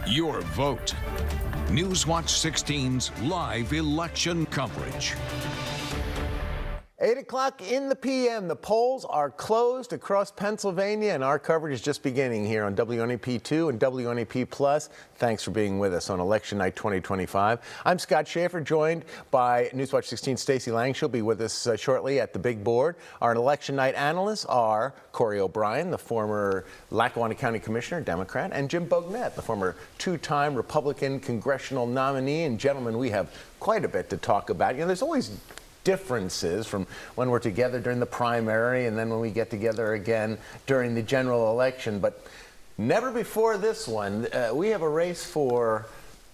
your vote. Newswatch 16's live election coverage. 8 o'clock in the p.m. The polls are closed across Pennsylvania, and our coverage is just beginning here on WNEP2 and WNEP+. Thanks for being with us on Election Night 2025. I'm Scott Schaefer, joined by Newswatch 16 Stacey Lang. She'll be with us shortly at the big board. Our Election Night analysts are Corey O'Brien, the former Lackawanna County Commissioner, Democrat, and Jim Bognett, the former two-time Republican congressional nominee. And gentlemen, we have quite a bit to talk about. You know, there's always differences from when we're together during the primary and then when we get together again during the general election, but never before this one. We have a race for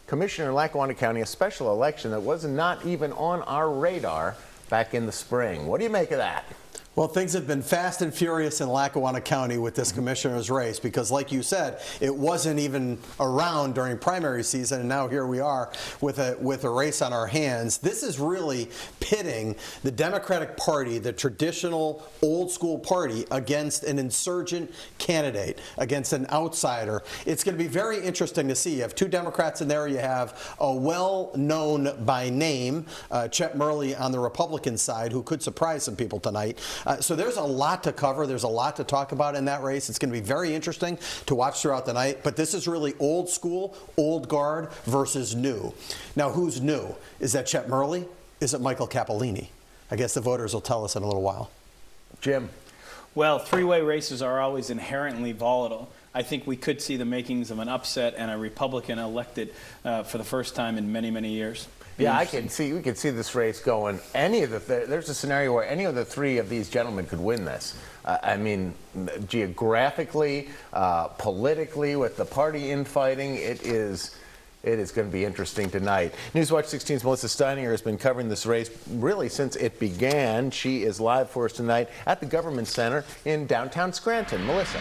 Commissioner in Lackawanna County, a special election that was not even on our radar back in the spring. What do you make of that? Well, things have been fast and furious in Lackawanna County with this commissioner's race because, like you said, it wasn't even around during primary season, and now here we are with a race on our hands. This is really pitting the Democratic Party, the traditional old-school party, against an insurgent candidate, against an outsider. It's going to be very interesting to see. You have two Democrats in there. You have a well-known by name, Chet Murley on the Republican side, who could surprise some people tonight. So there's a lot to cover. There's a lot to talk about in that race. It's going to be very interesting to watch throughout the night. But this is really old school, old guard versus new. Now, who's new? Is that Chet Murley? Is it Michael Cappellini? I guess the voters will tell us in a little while. Jim. Well, three-way races are always inherently volatile. I think we could see the makings of an upset and a Republican elected for the first time in many, many years. Yeah, we could see this race going. There's a scenario where any of the three of these gentlemen could win this. I mean, geographically, politically, with the party infighting, it is going to be interesting tonight. Newswatch 16's Melissa Steininger has been covering this race really since it began. She is live for us tonight at the Government Center in downtown Scranton. Melissa.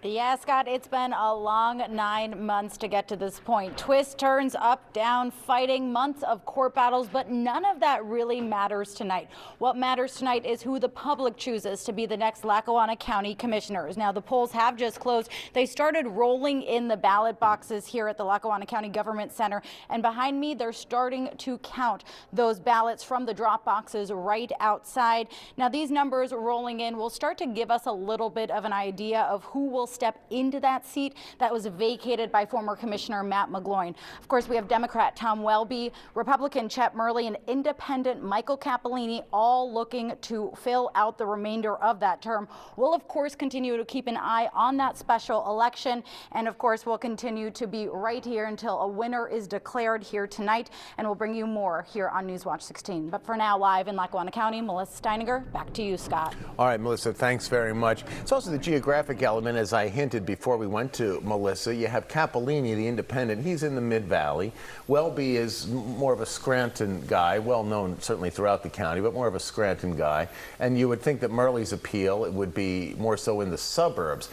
Yeah, Scott, it's been a long 9 months to get to this point. Twists, turns, up, down, fighting, months of court battles, but none of that really matters tonight. What matters tonight is who the public chooses to be the next Lackawanna County commissioners. Now, the polls have just closed. They started rolling in the ballot boxes here at the Lackawanna County Government Center, and behind me, they're starting to count those ballots from the drop boxes right outside. Now, these numbers rolling in will start to give us a little bit of an idea of who will step into that seat that was vacated by former Commissioner Matt McGloin. Of course, we have Democrat Tom Welby, Republican Chet Murley, and Independent Michael Cappellini, all looking to fill out the remainder of that term. We'll, of course, continue to keep an eye on that special election, and of course, we'll continue to be right here until a winner is declared here tonight, and we'll bring you more here on Newswatch 16. But for now, live in Lackawanna County, Melissa Steininger, back to you, Scott. All right, Melissa, thanks very much. It's also the geographic element, as I hinted before we went to Melissa. You have Cappellini, the independent. He's in the Mid-Valley. Welby is more of a Scranton guy, well known certainly throughout the county, but more of a Scranton guy. And you would think that Murley's appeal it would be more so in the suburbs.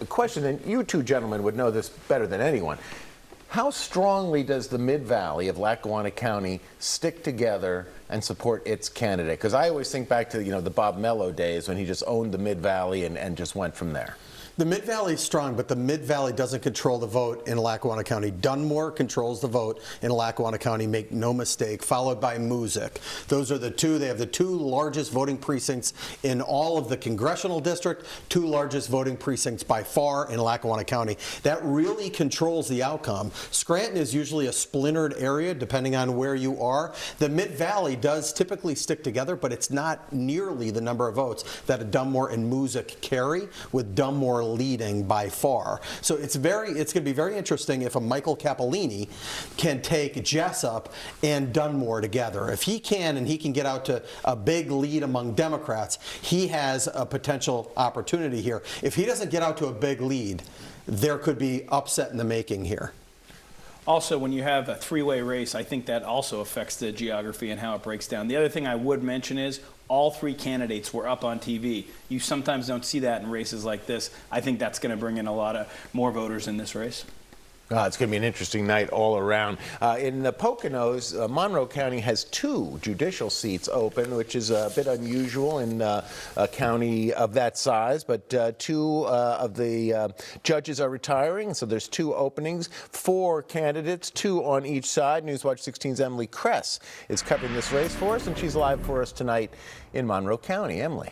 Question, and you two gentlemen would know this better than anyone. How strongly does the Mid-Valley of Lackawanna County stick together and support its candidate? Because I always think back to the Bob Mello days when he just owned the Mid-Valley and just went from there. The Mid-Valley is strong, but the Mid-Valley doesn't control the vote in Lackawanna County. Dunmore controls the vote in Lackawanna County, make no mistake, followed by Moosic. Those are the two. They have the two largest voting precincts in all of the congressional district, two largest voting precincts by far in Lackawanna County. That really controls the outcome. Scranton is usually a splintered area, depending on where you are. The Mid-Valley does typically stick together, but it's not nearly the number of votes that Dunmore and Moosic carry, with Dunmore leading by far. So it's going to be very interesting if a Michael Cappellini can take Jessup and Dunmore together. If he can, and he can get out to a big lead among Democrats, he has a potential opportunity here. If he doesn't get out to a big lead, there could be upset in the making here. Also, when you have a three-way race, I think that also affects the geography and how it breaks down. The other thing I would mention is all three candidates were up on TV. You sometimes don't see that in races like this. I think that's going to bring in a lot of more voters in this race. It's going to be an interesting night all around. In the Poconos, Monroe County has 2 judicial seats open, which is a bit unusual in a county of that size. But 2 of the judges are retiring, so there's 2 openings, 4 candidates, 2 on each side. Newswatch 16's Emily Kress is covering this race for us, and she's live for us tonight in Monroe County. Emily.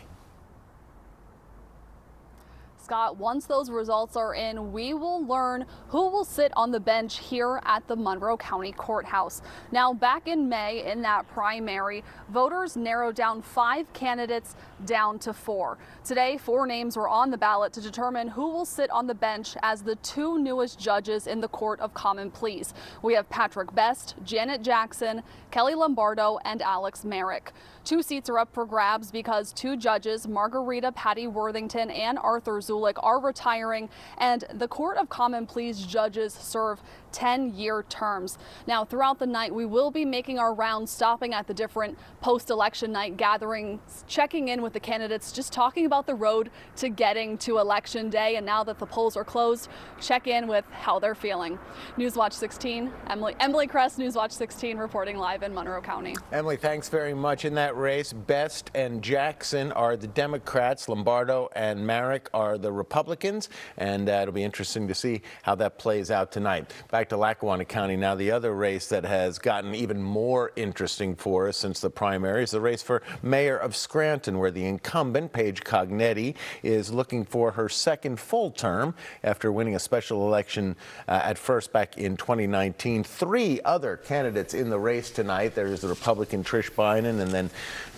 Scott, once those results are in, we will learn who will sit on the bench here at the Monroe County Courthouse. Now, back in May, in that primary, voters narrowed down 5 candidates down to 4. Today, 4 names were on the ballot to determine who will sit on the bench as the 2 newest judges in the Court of Common Pleas. We have Patrick Best, Janet Jackson, Kelly Lombardo, and Alex Merrick. 2 seats are up for grabs because 2 judges, Margarita Patty Worthington and Arthur Zulik, are retiring, and the Court of Common Pleas judges serve 10-year terms. Now, throughout the night, we will be making our rounds, stopping at the different post-election night gatherings, checking in with the candidates, just talking about the road to getting to Election Day. And now that the polls are closed, check in with how they're feeling. Newswatch 16, Emily Kress, Newswatch 16, reporting live in Monroe County. Emily, thanks very much. In that race, Best and Jackson are the Democrats, Lombardo and Merrick are the Republicans, and it'll be interesting to see how that plays out tonight. Back to Lackawanna County now. The other race that has gotten even more interesting for us since the primary is the race for mayor of Scranton, where the incumbent, Paige Cognetti, is looking for her 2nd full term after winning a special election at first back in 2019. 3 other candidates in the race tonight. There's the Republican Trish Bynum, and then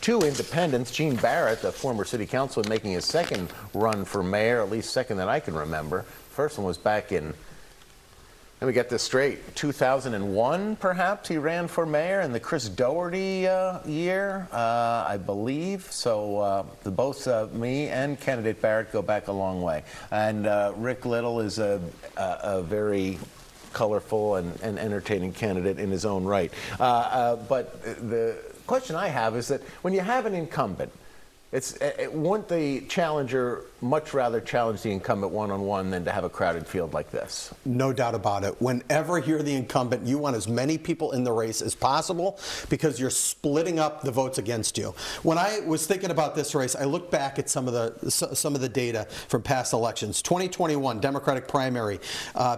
2 independents. Gene Barrett, the former city councilman, making his 2nd run for mayor, at least 2nd that I can remember. First one was back in, let me get this straight, 2001, perhaps, he ran for mayor in the Chris Doherty year, I believe. So both me and candidate Barrett go back a long way. And Rick Little is a very colorful and entertaining candidate in his own right. But the question I have is that when you have an incumbent, wouldn't the challenger much rather challenge the incumbent one-on-one than to have a crowded field like this? No doubt about it. Whenever you're the incumbent, you want as many people in the race as possible because you're splitting up the votes against you. When I was thinking about this race, I looked back at some of the data from past elections. 2021 Democratic primary,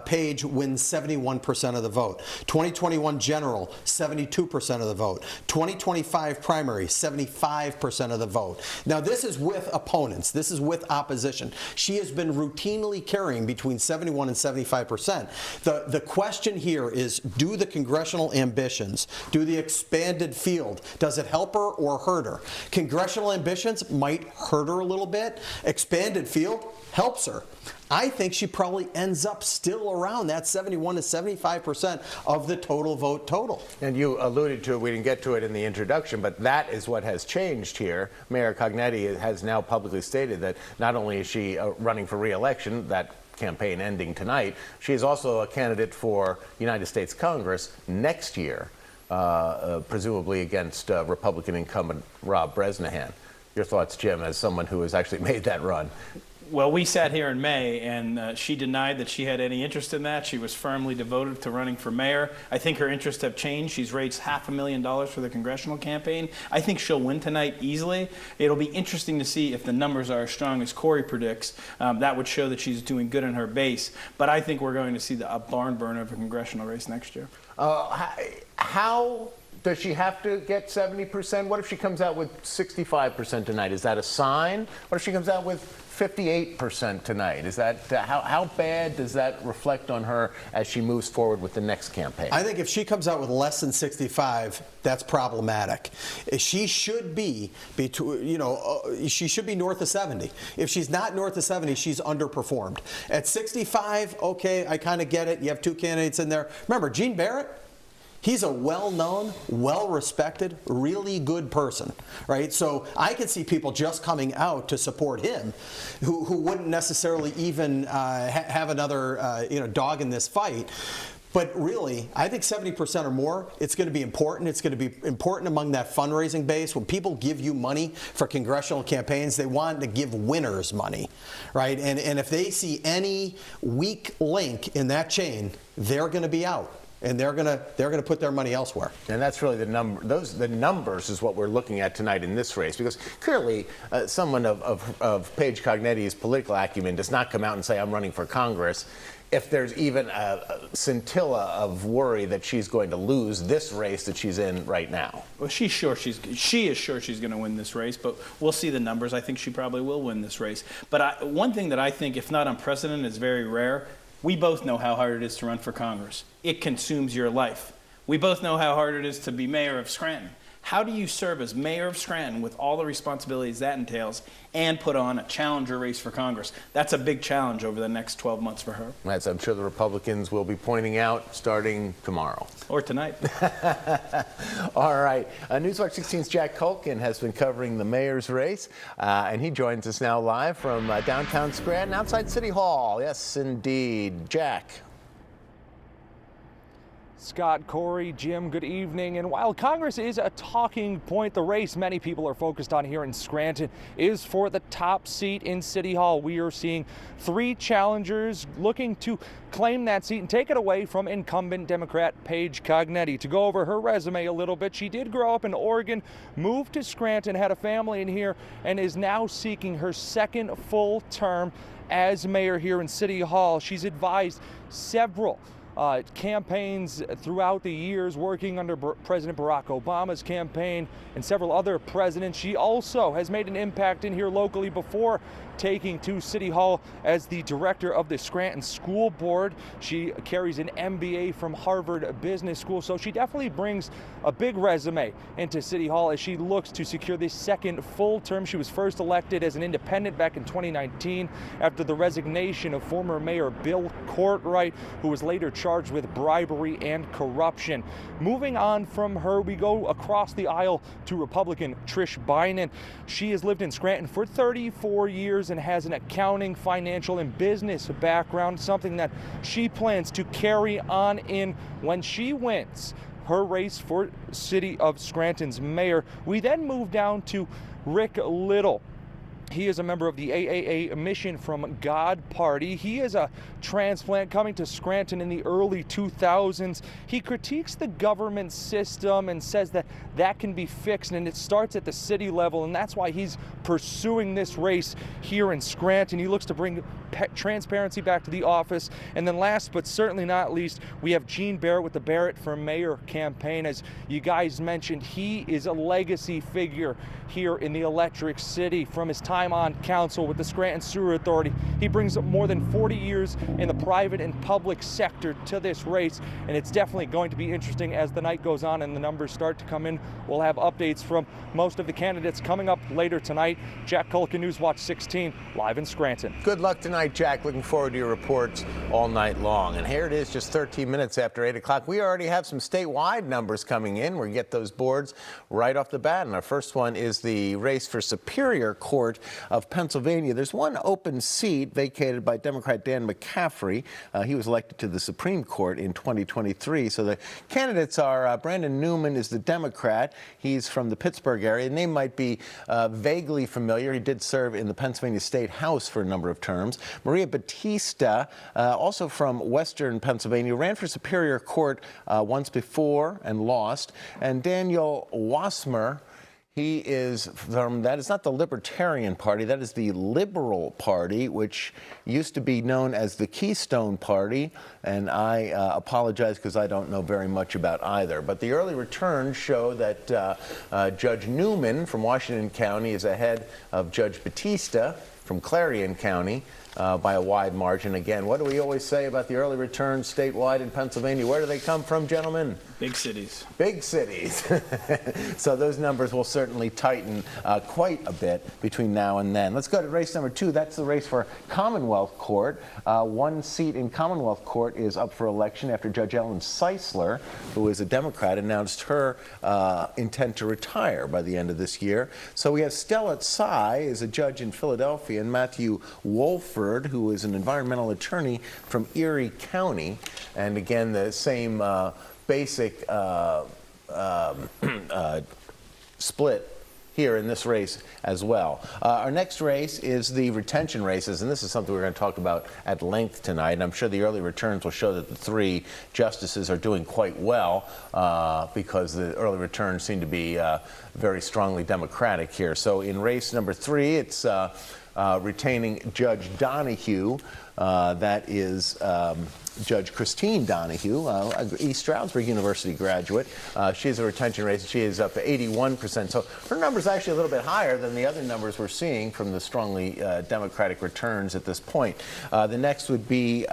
Paige wins 71% of the vote. 2021 general, 72% of the vote. 2025 primary, 75% of the vote. Now, this is with opponents. This is with opposition. She has been routinely carrying between 71 and 75%. The question here is, do the congressional ambitions, do the expanded field, does it help her or hurt her? Congressional ambitions might hurt her a little bit. Expanded field helps her. I think she probably ends up still around that 71 to 75% of the total vote total. And you alluded to it, we didn't get to it in the introduction, but that is what has changed here. Mayor Cognetti has now publicly stated that not only is she running for re-election, that campaign ending tonight, she is also a candidate for United States Congress next year, presumably against Republican incumbent Rob Bresnahan. Your thoughts, Jim, as someone who has actually made that run? Well, we sat here in May, and she denied that she had any interest in that. She was firmly devoted to running for mayor. I think her interests have changed. She's raised $500,000 for the congressional campaign. I think she'll win tonight easily. It'll be interesting to see if the numbers are as strong as Corey predicts. That would show that she's doing good in her base. But I think we're going to see a barn burner of a congressional race next year. How does she have to get 70%? What if she comes out with 65% tonight? Is that a sign? What if she comes out with 58% tonight? Is that how bad does that reflect on her as she moves forward with the next campaign? I think if she comes out with less than 65, that's problematic. She should be she should be north of 70. If she's not north of 70, she's underperformed. At 65, okay, I kind of get it. You have 2 candidates in there. Remember, Gene Barrett? He's a well-known, well-respected, really good person, right? So I can see people just coming out to support him who wouldn't necessarily even have another dog in this fight. But really, I think 70% or more, it's going to be important. It's going to be important among that fundraising base. When people give you money for congressional campaigns, they want to give winners money, right? And if they see any weak link in that chain, they're going to be out. And they're gonna put their money elsewhere. And that's really the number. The numbers is what we're looking at tonight in this race, because clearly someone of Paige Cognetti's political acumen does not come out and say, I'm running for Congress, if there's even a scintilla of worry that she's going to lose this race that she's in right now. Well, she is sure she's going to win this race, but we'll see the numbers. I think she probably will win this race. But one thing that I think, if not unprecedented, is very rare. We both know how hard it is to run for Congress. It consumes your life. We both know how hard it is to be mayor of Scranton. How do you serve as mayor of Scranton with all the responsibilities that entails and put on a challenger race for Congress? That's a big challenge over the next 12 months for her. As I'm sure the Republicans will be pointing out starting tomorrow. Or tonight. All right. Newswatch 16's Jack Culkin has been covering the mayor's race, and he joins us now live from downtown Scranton outside City Hall. Yes, indeed. Jack. Scott, Corey, Jim, good evening. And while Congress is a talking point, the race many people are focused on here in Scranton is for the top seat in City Hall. We are seeing 3 challengers looking to claim that seat and take it away from incumbent Democrat Paige Cognetti. To go over her resume a little bit, she did grow up in Oregon, moved to Scranton, had a family in here, and is now seeking her second full term as mayor here in City Hall. She's advised several campaigns throughout the years, working under President Barack Obama's campaign and several other presidents. She also has made an impact in here locally before taking to City Hall as the director of the Scranton School Board. She carries an MBA from Harvard Business School, so she definitely brings a big resume into City Hall as she looks to secure this second full term. She was first elected as an independent back in 2019 after the resignation of former Mayor Bill Courtright, who was later charged with bribery and corruption. Moving on from her, we go across the aisle to Republican Trish Bynum. She has lived in Scranton for 34 years and has an accounting, financial, and business background, something that she plans to carry on in when she wins her race for City of Scranton's mayor. We then move down to Rick Little. He is a member of the AAA Mission from God Party. He is a transplant coming to Scranton in the early 2000s. He critiques the government system and says that that can be fixed, and it starts at the city level, and that's why he's pursuing this race here in Scranton. He looks to bring transparency back to the office. And then last but certainly not least, we have Gene Barrett with the Barrett for Mayor campaign. As you guys mentioned, he is a legacy figure here in the Electric City from his time on council with the Scranton Sewer Authority. He brings up more than 40 years in the private and public sector to this race, and it's definitely going to be interesting as the night goes on and the numbers start to come in. We'll have updates from most of the candidates coming up later tonight. Jack Culkin, Newswatch 16, live in Scranton. Good luck tonight, Jack. Looking forward to your reports all night long. And here it is, just 13 minutes after 8 o'clock. We already have some statewide numbers coming in. We get those boards right off the bat. And our first one is the race for Superior Court of Pennsylvania. There's one open seat vacated by Democrat Dan McCaffrey. He was elected to the Supreme Court in 2023. So the candidates are Brandon Newman is the Democrat. He's from the Pittsburgh area. The name might be vaguely familiar. He did serve in the Pennsylvania State House for a number of terms. Maria Batista, also from Western Pennsylvania, ran for Superior Court once before and lost. And Daniel Wasmer, he is from, that is not the Libertarian Party, that is the Liberal Party, which used to be known as the Keystone Party, and I apologize because I don't know very much about either. But the early returns show that Judge Newman from Washington County is ahead of Judge Batista from Clarion County by a wide margin. Again, what do we always say about the early returns statewide in Pennsylvania? Where do they come from, gentlemen? Big cities. Big cities. So those numbers will certainly tighten quite a bit between now and then. Let's go to race number 2. That's the race for Commonwealth Court. One seat in Commonwealth Court is up for election after Judge Ellen Seisler, who is a Democrat, announced her intent to retire by the end of this year. So we have Stella Tsai is a judge in Philadelphia, and Matthew Wolford Crawford, who is an environmental attorney from Erie County. And again, the same basic split here in this race as well. Our next race is the retention races, and this is something we're going to talk about at length tonight. And I'm sure the early returns will show that the three justices are doing quite well because the early returns seem to be very strongly Democratic here. So in race number 3, it's retaining Judge Donahue. That is Judge Christine Donahue, East Stroudsburg University graduate. She has a retention rate. She is up to 81%. So her number is actually a little bit higher than the other numbers we're seeing from the strongly Democratic returns at this point. The next would be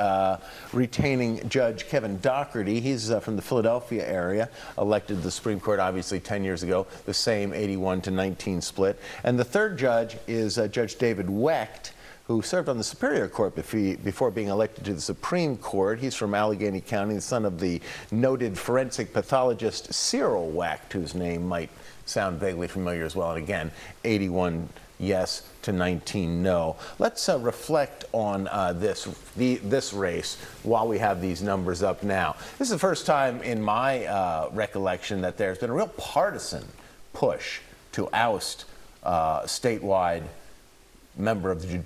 retaining Judge Kevin Dougherty. He's from the Philadelphia area, elected to the Supreme Court obviously 10 years ago, the same 81-19 split. And the third judge is Judge David Wecht, who served on the Superior Court before being elected to the Supreme Court. He's from Allegheny County, the son of the noted forensic pathologist Cyril Wecht, whose name might sound vaguely familiar as well. And again, 81 yes to 19 no. Let's reflect on this race while we have these numbers up now. This is the first time in my recollection that there's been a real partisan push to oust statewide member of the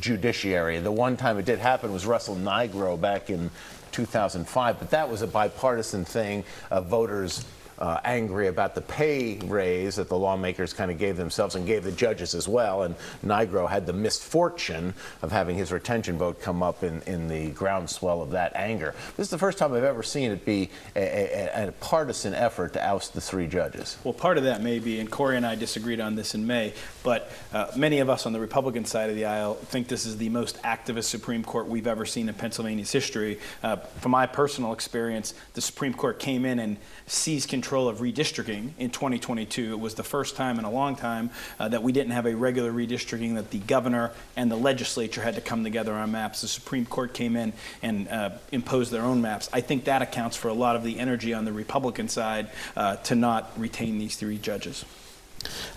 judiciary. The one time it did happen was Russell Nigro back in 2005, but that was a bipartisan thing. Voters angry about the pay raise that the lawmakers kind of gave themselves and gave the judges as well, and Nigro had the misfortune of having his retention vote come up in the groundswell of that anger. This is the first time I've ever seen it be a partisan effort to oust the three judges. Well, part of that may be, and Corey and I disagreed on this in May, but many of us on the Republican side of the aisle think this is the most activist Supreme Court we've ever seen in Pennsylvania's history. From my personal experience, the Supreme Court came in and seized control of redistricting in 2022. It was the first time in a long time that we didn't have a regular redistricting, that the governor and the legislature had to come together on maps. The Supreme Court came in and imposed their own maps. I think that accounts for a lot of the energy on the Republican side to not retain these three judges.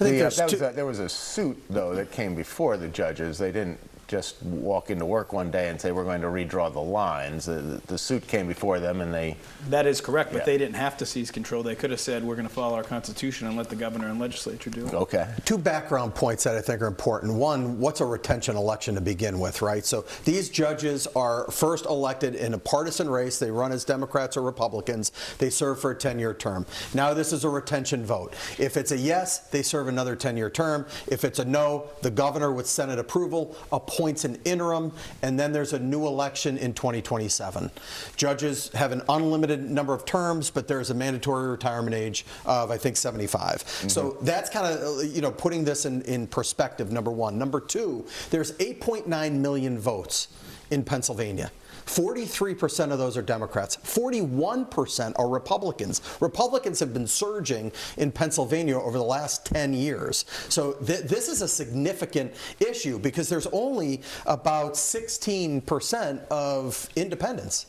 I think there was a suit, though, that came before the judges. They didn't just walk into work one day and say, we're going to redraw the lines. The suit came before them, and they... That is correct, but they didn't have to seize control. They could have said, we're going to follow our Constitution and let the governor and legislature do it. Okay. Two background points that I think are important. One, what's a retention election to begin with, right? So these judges are first elected in a partisan race. They run as Democrats or Republicans. They serve for a 10-year term. Now this is a retention vote. If it's a yes, they serve another 10-year term. If it's a no, the governor, with Senate approval, appoints an interim, and then there's a new election in 2027. Judges have an unlimited number of terms, but there's a mandatory retirement age of, I think, 75. Mm-hmm. So that's kind of, putting this in perspective, number one. Number two, there's 8.9 million votes in Pennsylvania. 43% of those are Democrats. 41% are Republicans. Republicans have been surging in Pennsylvania over the last 10 years. So this is a significant issue because there's only about 16% of independents.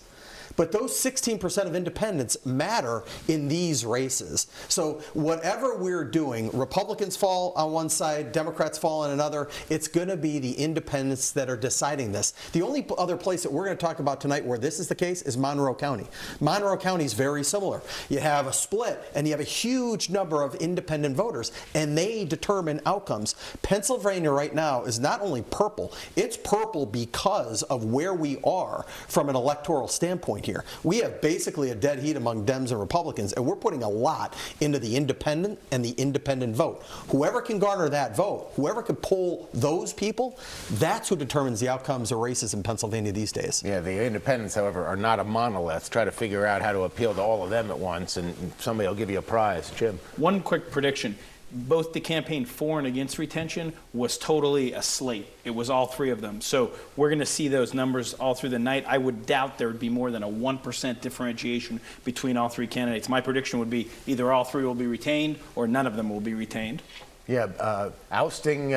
But those 16% of independents matter in these races. So whatever we're doing, Republicans fall on one side, Democrats fall on another, it's going to be the independents that are deciding this. The only other place that we're going to talk about tonight where this is the case is Monroe County. Monroe County is very similar. You have a split, and you have a huge number of independent voters, and they determine outcomes. Pennsylvania right now is not only purple, it's purple because of where we are from an electoral standpoint here. We have basically a dead heat among Dems and Republicans, and we're putting a lot into the independent and the independent vote. Whoever can garner that vote, whoever can poll those people, that's who determines the outcomes of races in Pennsylvania these days. Yeah, the independents, however, are not a monolith. Try to figure out how to appeal to all of them at once, and somebody will give you a prize. Jim? One quick prediction. Both the campaign for and against retention was totally a slate. It was all three of them. So we're going to see those numbers all through the night. I would doubt there would be more than a 1% differentiation between all three candidates. My prediction would be either all three will be retained or none of them will be retained. Yeah, ousting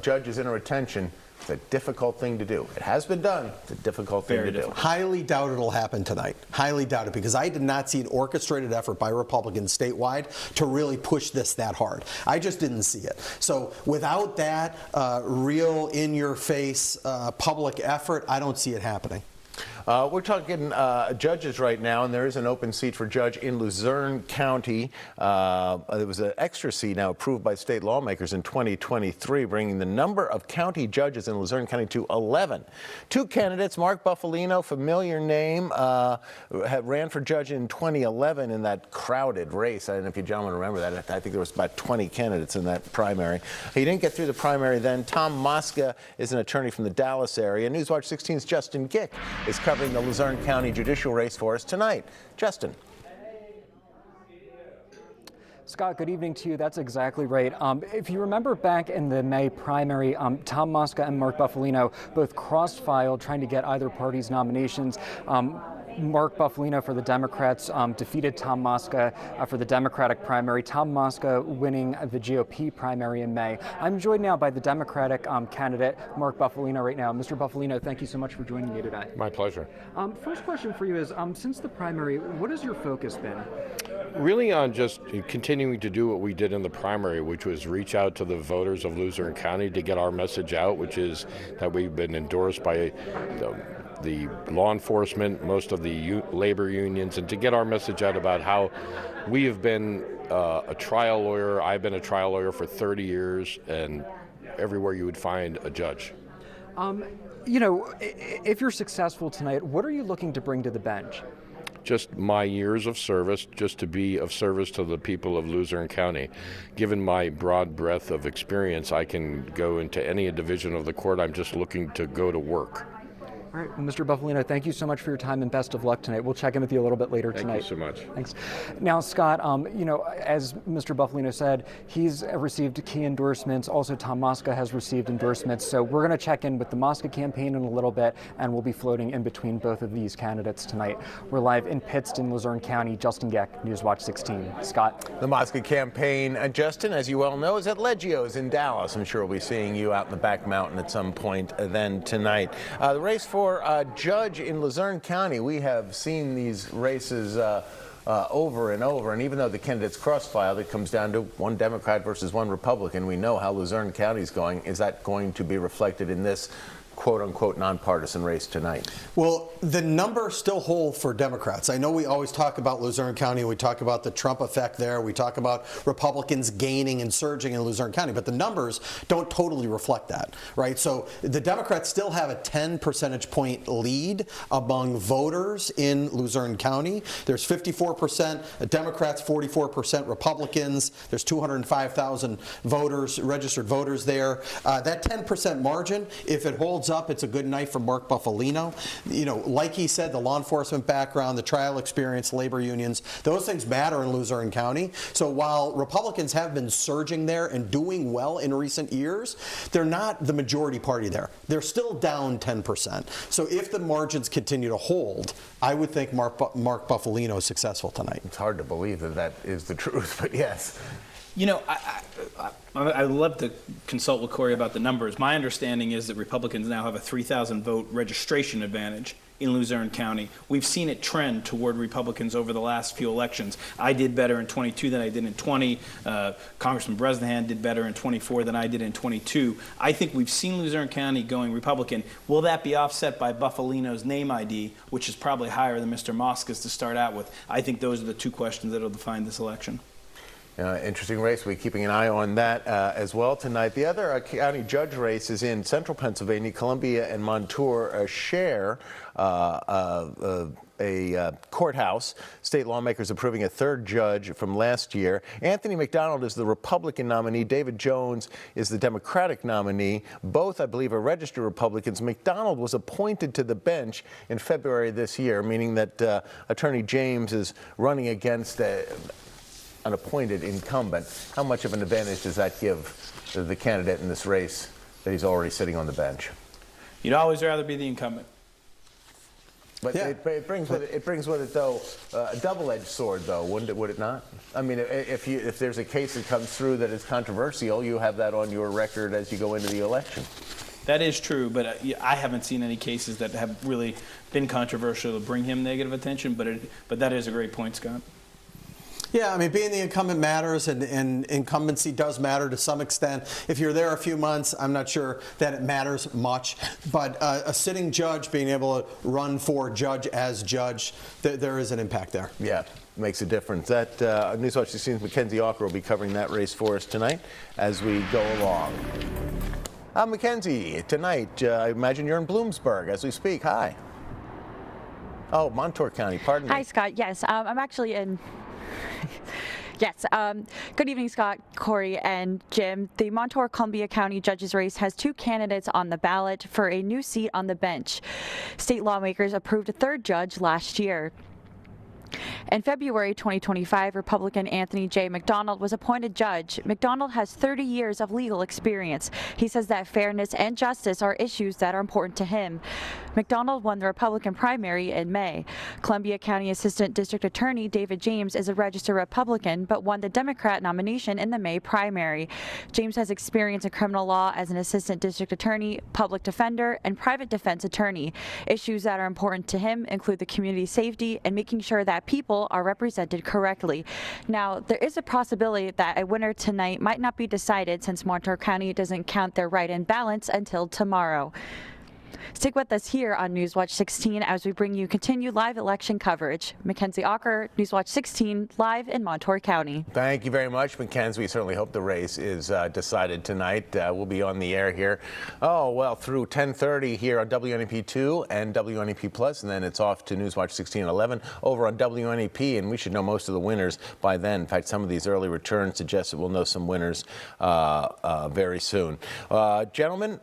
judges in a retention It's a difficult thing to do. It has been done. It's a difficult thing to do. Highly doubt it'll happen tonight. Highly doubt it, because I did not see an orchestrated effort by Republicans statewide to really push this that hard. I just didn't see it. So without that real in-your-face public effort, I don't see it happening. We're talking judges right now, and there is an open seat for judge in Luzerne County. There was an extra seat now approved by state lawmakers in 2023, bringing the number of county judges in Luzerne County to 11. Two candidates, Mark Buffalino, familiar name, ran for judge in 2011 in that crowded race. I don't know if you gentlemen remember that. I think there was about 20 candidates in that primary. He didn't get through the primary then. Tom Mosca is an attorney from the Dallas area. Newswatch 16's Justin Gick is covering the Luzerne County judicial race for us tonight. Justin. Scott, good evening to you. That's exactly right. If you remember back in the May primary, Tom Mosca and Mark Buffalino both cross-filed trying to get either party's nominations. Mark Buffalino for the Democrats defeated Tom Mosca for the Democratic primary. Tom Mosca winning the GOP primary in May. I'm joined now by the Democratic candidate, Mark Buffalino, right now. Mr. Buffalino, thank you so much for joining me today. My pleasure. First question for you is, since the primary, what has your focus been? Really on just continuing to do what we did in the primary, which was reach out to the voters of Luzerne County to get our message out, which is that we've been endorsed by the law enforcement, most of the labor unions, and to get our message out about how we have been a trial lawyer. I've been a trial lawyer for 30 years, and everywhere you would find a judge. You know, if you're successful tonight, what are you looking to bring to the bench? Just my years of service, just to be of service to the people of Luzerne County. Given my broad breadth of experience, I can go into any division of the court. I'm just looking to go to work. All right, well, Mr. Buffalino, thank you so much for your time and best of luck tonight. We'll check in with you a little bit later tonight. Thank you so much. Thanks. Now, Scott, you know, as Mr. Buffalino said, he's received key endorsements. Also, Tom Mosca has received endorsements. So we're going to check in with the Mosca campaign in a little bit, and we'll be floating in between both of these candidates tonight. We're live in Pittston, Luzerne County. Justin Geck, Newswatch 16. Scott. The Mosca campaign, Justin, as you well know, is at Leggio's in Dallas. I'm sure we'll be seeing you out in the back mountain at some point then tonight. The race for judge in Luzerne County, we have seen these races over and over, and even though the candidates cross-filed, it comes down to one Democrat versus one Republican. We know how Luzerne County is going. Is that going to be reflected in this quote-unquote nonpartisan race tonight? Well, the numbers still hold for Democrats. I know we always talk about Luzerne County. We talk about the Trump effect there. We talk about Republicans gaining and surging in Luzerne County, but the numbers don't totally reflect that, right? So the Democrats still have a 10 percentage point lead among voters in Luzerne County. There's 54% Democrats, 44% Republicans. There's 205,000 voters, registered voters there. That 10% margin, if it holds up, it's a good night for Mark Buffalino. You know, like he said, the law enforcement background, the trial experience, labor unions, those things matter in Luzerne County. So while Republicans have been surging there and doing well in recent years, they're not the majority party there. They're still down 10%. So if the margins continue to hold, I would think Mark Buffalino is successful tonight. It's hard to believe that that is the truth, but yes. You know, I'd love to consult with Corey about the numbers. My understanding is that Republicans now have a 3,000 vote registration advantage in Luzerne County. We've seen it trend toward Republicans over the last few elections. I did better in 22 than I did in 20. Congressman Bresnahan did better in 24 than I did in 22. I think we've seen Luzerne County going Republican. Will that be offset by Buffalino's name ID, which is probably higher than Mr. Mosca's to start out with? I think those are the two questions that will define this election. Interesting race. We're keeping an eye on that as well tonight. The other county judge race is in central Pennsylvania. Columbia and Montour share a courthouse. State lawmakers approving a third judge from last year. Anthony McDonald is the Republican nominee. David Jones is the Democratic nominee. Both, I believe, are registered Republicans. McDonald was appointed to the bench in February this year, meaning that Attorney James is running against an appointed incumbent. How much of an advantage does that give the candidate in this race that he's already sitting on the bench? You'd always rather be the incumbent. But yeah. it brings with it though a double-edged sword, though, wouldn't it? Would it not? I mean, if there's a case that comes through that is controversial, you have that on your record as you go into the election. That is true, but I haven't seen any cases that have really been controversial to bring him negative attention, but that is a great point, Scott. Yeah, I mean, being the incumbent matters, and incumbency does matter to some extent. If you're there a few months, I'm not sure that it matters much. But a sitting judge being able to run for judge as judge, there is an impact there. Yeah, makes a difference. That Newswatch 16's Mackenzie Walker will be covering that race for us tonight as we go along. Mackenzie, tonight, I imagine you're in Bloomsburg as we speak. Hi. Oh, Montour County, pardon me. Hi, Scott. Yes, I'm actually in... Yes. Good evening, Scott, Corey, and Jim. The Montour-Columbia County judges race has 2 candidates on the ballot for a new seat on the bench. State lawmakers approved a 3rd judge last year. In February 2025, Republican Anthony J. McDonald was appointed judge. McDonald has 30 years of legal experience. He says that fairness and justice are issues that are important to him. McDonald won the Republican primary in May. Columbia County Assistant District Attorney David James is a registered Republican, but won the Democrat nomination in the May primary. James has experience in criminal law as an assistant district attorney, public defender, and private defense attorney. Issues that are important to him include the community safety and making sure that people are represented correctly. Now, there is a possibility that a winner tonight might not be decided since Montour County doesn't count their write-in ballots until tomorrow. Stick with us here on Newswatch 16 as we bring you continued live election coverage. Mackenzie Walker, Newswatch 16, live in Montour County. Thank you very much, Mackenzie. We certainly hope the race is decided tonight. We'll be on the air here, through 10:30 here on WNEP2 and WNEP Plus, and then it's off to Newswatch 16 at 11 over on WNEP, and we should know most of the winners by then. In fact, some of these early returns suggest that we'll know some winners very soon. Gentlemen,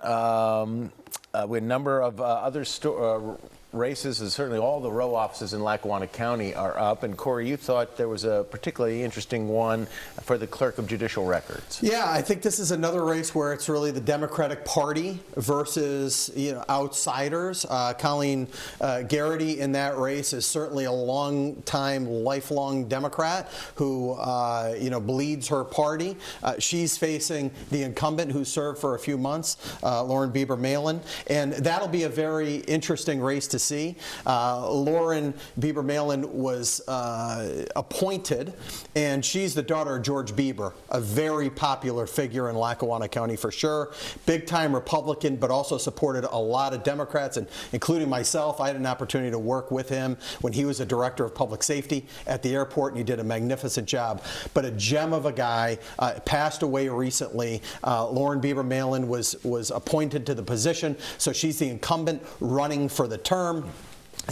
with a number of other races, and certainly all the row offices in Lackawanna County are up. And Corey, you thought there was a particularly interesting one for the Clerk of Judicial Records. Yeah, I think this is another race where it's really the Democratic Party versus outsiders. Colleen Garrity in that race is certainly a lifelong Democrat who bleeds her party. She's facing the incumbent who served for a few months, Lauren Bieber-Malin, and that'll be a very interesting race to see. Lauren Bieber-Malin was appointed, and she's the daughter of George Bieber, a very popular figure in Lackawanna County for sure. Big-time Republican, but also supported a lot of Democrats, and including myself. I had an opportunity to work with him when he was a director of public safety at the airport, and he did a magnificent job. But a gem of a guy, passed away recently. Lauren Bieber-Malin was appointed to the position, so she's the incumbent running for the term.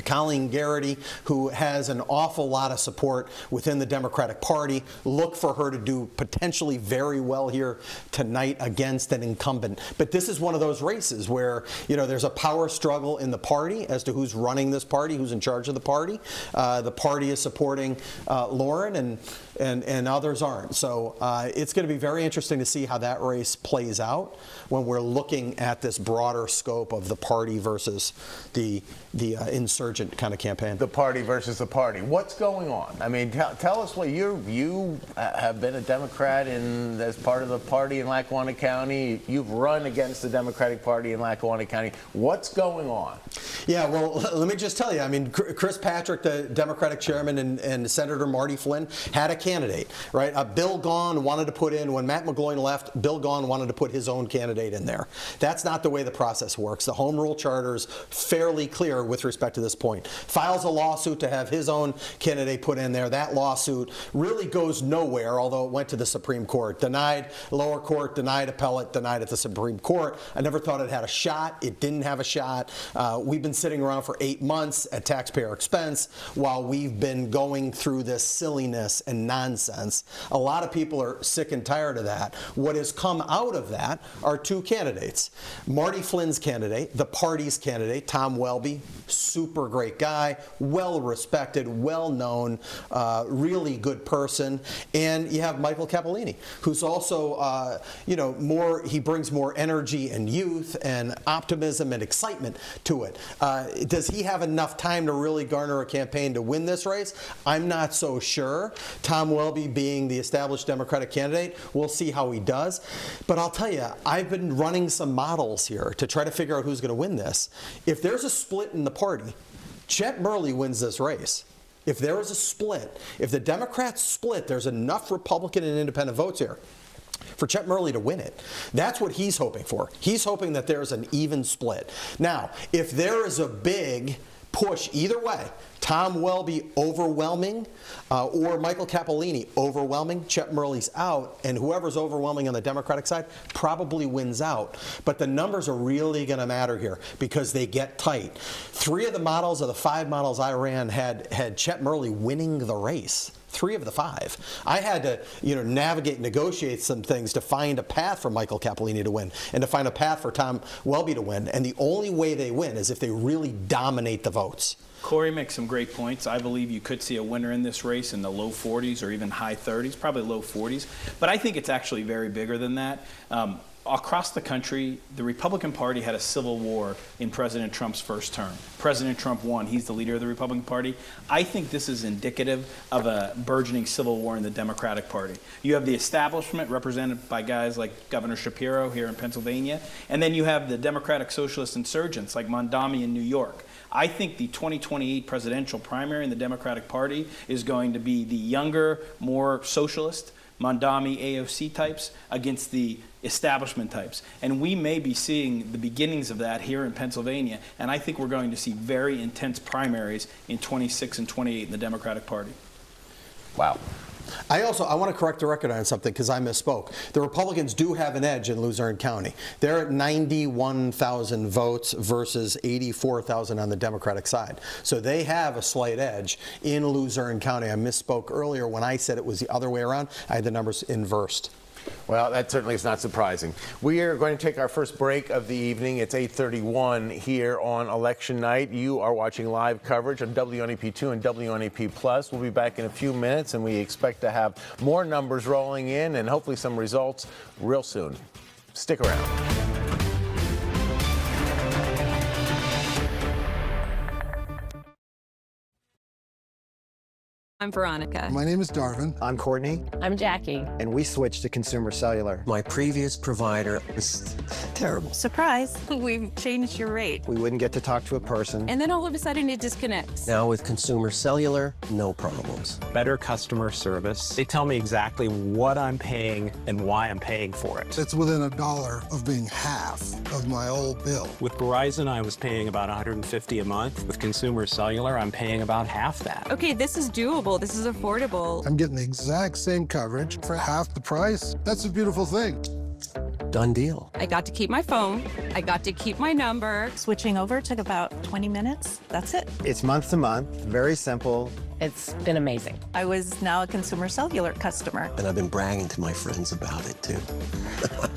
Colleen Garrity, who has an awful lot of support within the Democratic Party. Look for her to do potentially very well here tonight against an incumbent. But this is one of those races where, there's a power struggle in the party as to who's running this party, who's in charge of the party. The party is supporting Lauren, and others aren't. So it's going to be very interesting to see how that race plays out when we're looking at this broader scope of the party versus the insurgent kind of campaign. The party versus the party. What's going on? I mean, tell us what you have been a Democrat as part of the party in Lackawanna County. You've run against the Democratic Party in Lackawanna County. What's going on? Yeah, well, let me just tell you. I mean, Chris Patrick, the Democratic chairman, and Senator Marty Flynn had a candidate, right? Bill Gaughan wanted to put in, when Matt McGloin left, Bill Gaughan wanted to put his own candidate in there. That's not the way the process works. The Home Rule Charter is fairly clear with respect to this point. Files a lawsuit to have his own candidate put in there. That lawsuit really goes nowhere, although it went to the Supreme Court. Denied, lower court, denied appellate, denied at the Supreme Court. I never thought it had a shot. It didn't have a shot. We've been sitting around for 8 months at taxpayer expense while we've been going through this silliness and nonsense. A lot of people are sick and tired of that. What has come out of that are 2 candidates. Marty Flynn's candidate, the party's candidate, Tom Welby, super great guy, well respected, well known, really good person. And you have Michael Cappellini, who's also, he brings more energy and youth and optimism and excitement to it. Does he have enough time to really garner a campaign to win this race? I'm not so sure. Tom Welby being the established Democratic candidate, we'll see how he does. But I'll tell you, I've been running some models here to try to figure out who's going to win this. If there's a split in the party, Chet Murley wins this race. If there is a split, if the Democrats split, there's enough Republican and independent votes here for Chet Murley to win it. That's what he's hoping for. He's hoping that there's an even split. Now, if there is a big push either way, Tom Welby overwhelming or Michael Cappellini overwhelming, Chet Murley's out, and whoever's overwhelming on the Democratic side probably wins out. But the numbers are really going to matter here because they get tight. 3 of the models of the 5 models I ran had Chet Murley winning the race. 3 of the 5. I had to, navigate, negotiate some things to find a path for Michael Cappellini to win and to find a path for Tom Welby to win. And the only way they win is if they really dominate the votes. Corey makes some great points. I believe you could see a winner in this race in the low 40s or even high 30s, probably low 40s. But I think it's actually very bigger than that. Across the country, the Republican Party had a civil war in President Trump's first term. President Trump won. He's the leader of the Republican Party. I think this is indicative of a burgeoning civil war in the Democratic Party. You have the establishment represented by guys like Governor Shapiro here in Pennsylvania, and then you have the Democratic Socialist insurgents like Mondami in New York. I think the 2028 presidential primary in the Democratic Party is going to be the younger, more socialist, Mondami AOC types against the establishment types. And we may be seeing the beginnings of that here in Pennsylvania. And I think we're going to see very intense primaries in 26 and 28 in the Democratic Party. Wow. I want to correct the record on something because I misspoke. The Republicans do have an edge in Luzerne County. They're at 91,000 votes versus 84,000 on the Democratic side. So they have a slight edge in Luzerne County. I misspoke earlier when I said it was the other way around. I had the numbers inversed. Well, that certainly is not surprising. We are going to take our first break of the evening. It's 8:31 here on election night. You are watching live coverage on WNEP2 and WNEP+. We'll be back in a few minutes, and we expect to have more numbers rolling in and hopefully some results real soon. Stick around. I'm Veronica. My name is Darvin. I'm Courtney. I'm Jackie. And we switched to Consumer Cellular. My previous provider was terrible. Surprise, we've changed your rate. We wouldn't get to talk to a person. And then all of a sudden it disconnects. Now with Consumer Cellular, no problems. Better customer service. They tell me exactly what I'm paying and why I'm paying for it. It's within $1 of being half of my old bill. With Verizon, I was paying about $150 a month. With Consumer Cellular, I'm paying about half that. Okay, this is doable. This is affordable. I'm getting the exact same coverage for half the price. That's a beautiful thing. Done deal. I got to keep my phone. I got to keep my number. Switching over took about 20 minutes. That's it. It's month to month, very simple. It's been amazing. I was now a Consumer Cellular customer. And I've been bragging to my friends about it, too.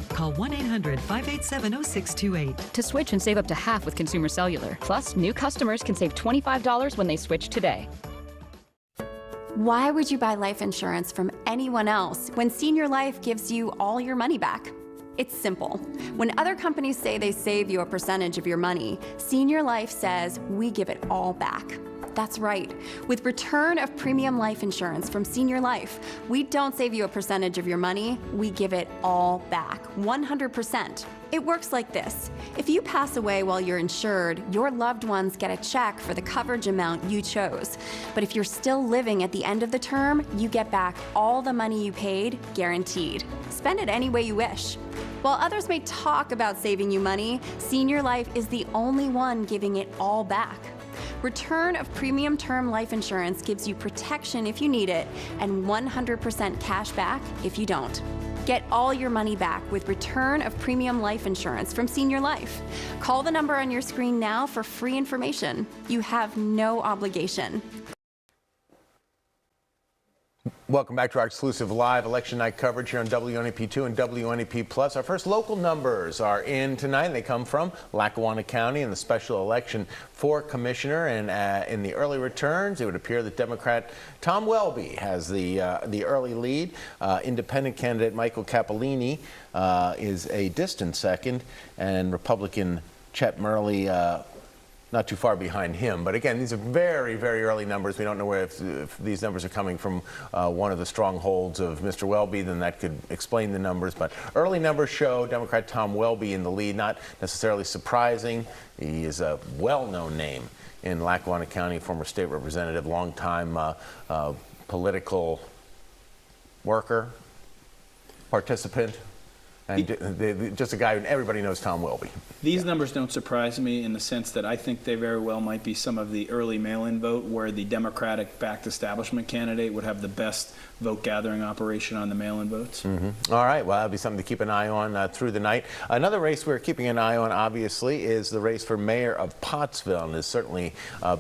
Call 1-800-587-0628. To switch and save up to half with Consumer Cellular. Plus, new customers can save $25 when they switch today. Why would you buy life insurance from anyone else when Senior Life gives you all your money back? It's simple. When other companies say they save you a percentage of your money, Senior Life says we give it all back. That's right. With return of premium life insurance from Senior Life, we don't save you a percentage of your money, we give it all back, 100%. It works like this. If you pass away while you're insured, your loved ones get a check for the coverage amount you chose. But if you're still living at the end of the term, you get back all the money you paid, guaranteed. Spend it any way you wish. While others may talk about saving you money, Senior Life is the only one giving it all back. Return of premium term life insurance gives you protection if you need it and 100% cash back if you don't. Get all your money back with return of premium life insurance from Senior Life. Call the number on your screen now for free information. You have no obligation. Welcome back to our exclusive live election night coverage here on WNEP2 and WNEP Plus. Our first local numbers are in tonight. They come from Lackawanna County in the special election for commissioner. And in the early returns, it would appear that Democrat Tom Welby has the early lead. Independent candidate Michael Capolini is a distant second, and Republican Chet Murley not too far behind him. But again, these are very, very early numbers. We don't know if these numbers are coming from one of the strongholds of Mr. Welby, then that could explain the numbers. But early numbers show Democrat Tom Welby in the lead, not necessarily surprising. He is a well-known name in Lackawanna County, former state representative, longtime political worker, participant. And just a guy who everybody knows, Tom Welby. These numbers don't surprise me in the sense that I think they very well might be some of the early mail-in vote where the Democratic-backed establishment candidate would have the best vote-gathering operation on the mail-in votes. Mm-hmm. All right, well, that'll be something to keep an eye on through the night. Another race we're keeping an eye on, obviously, is the race for mayor of Pottsville. And there's certainly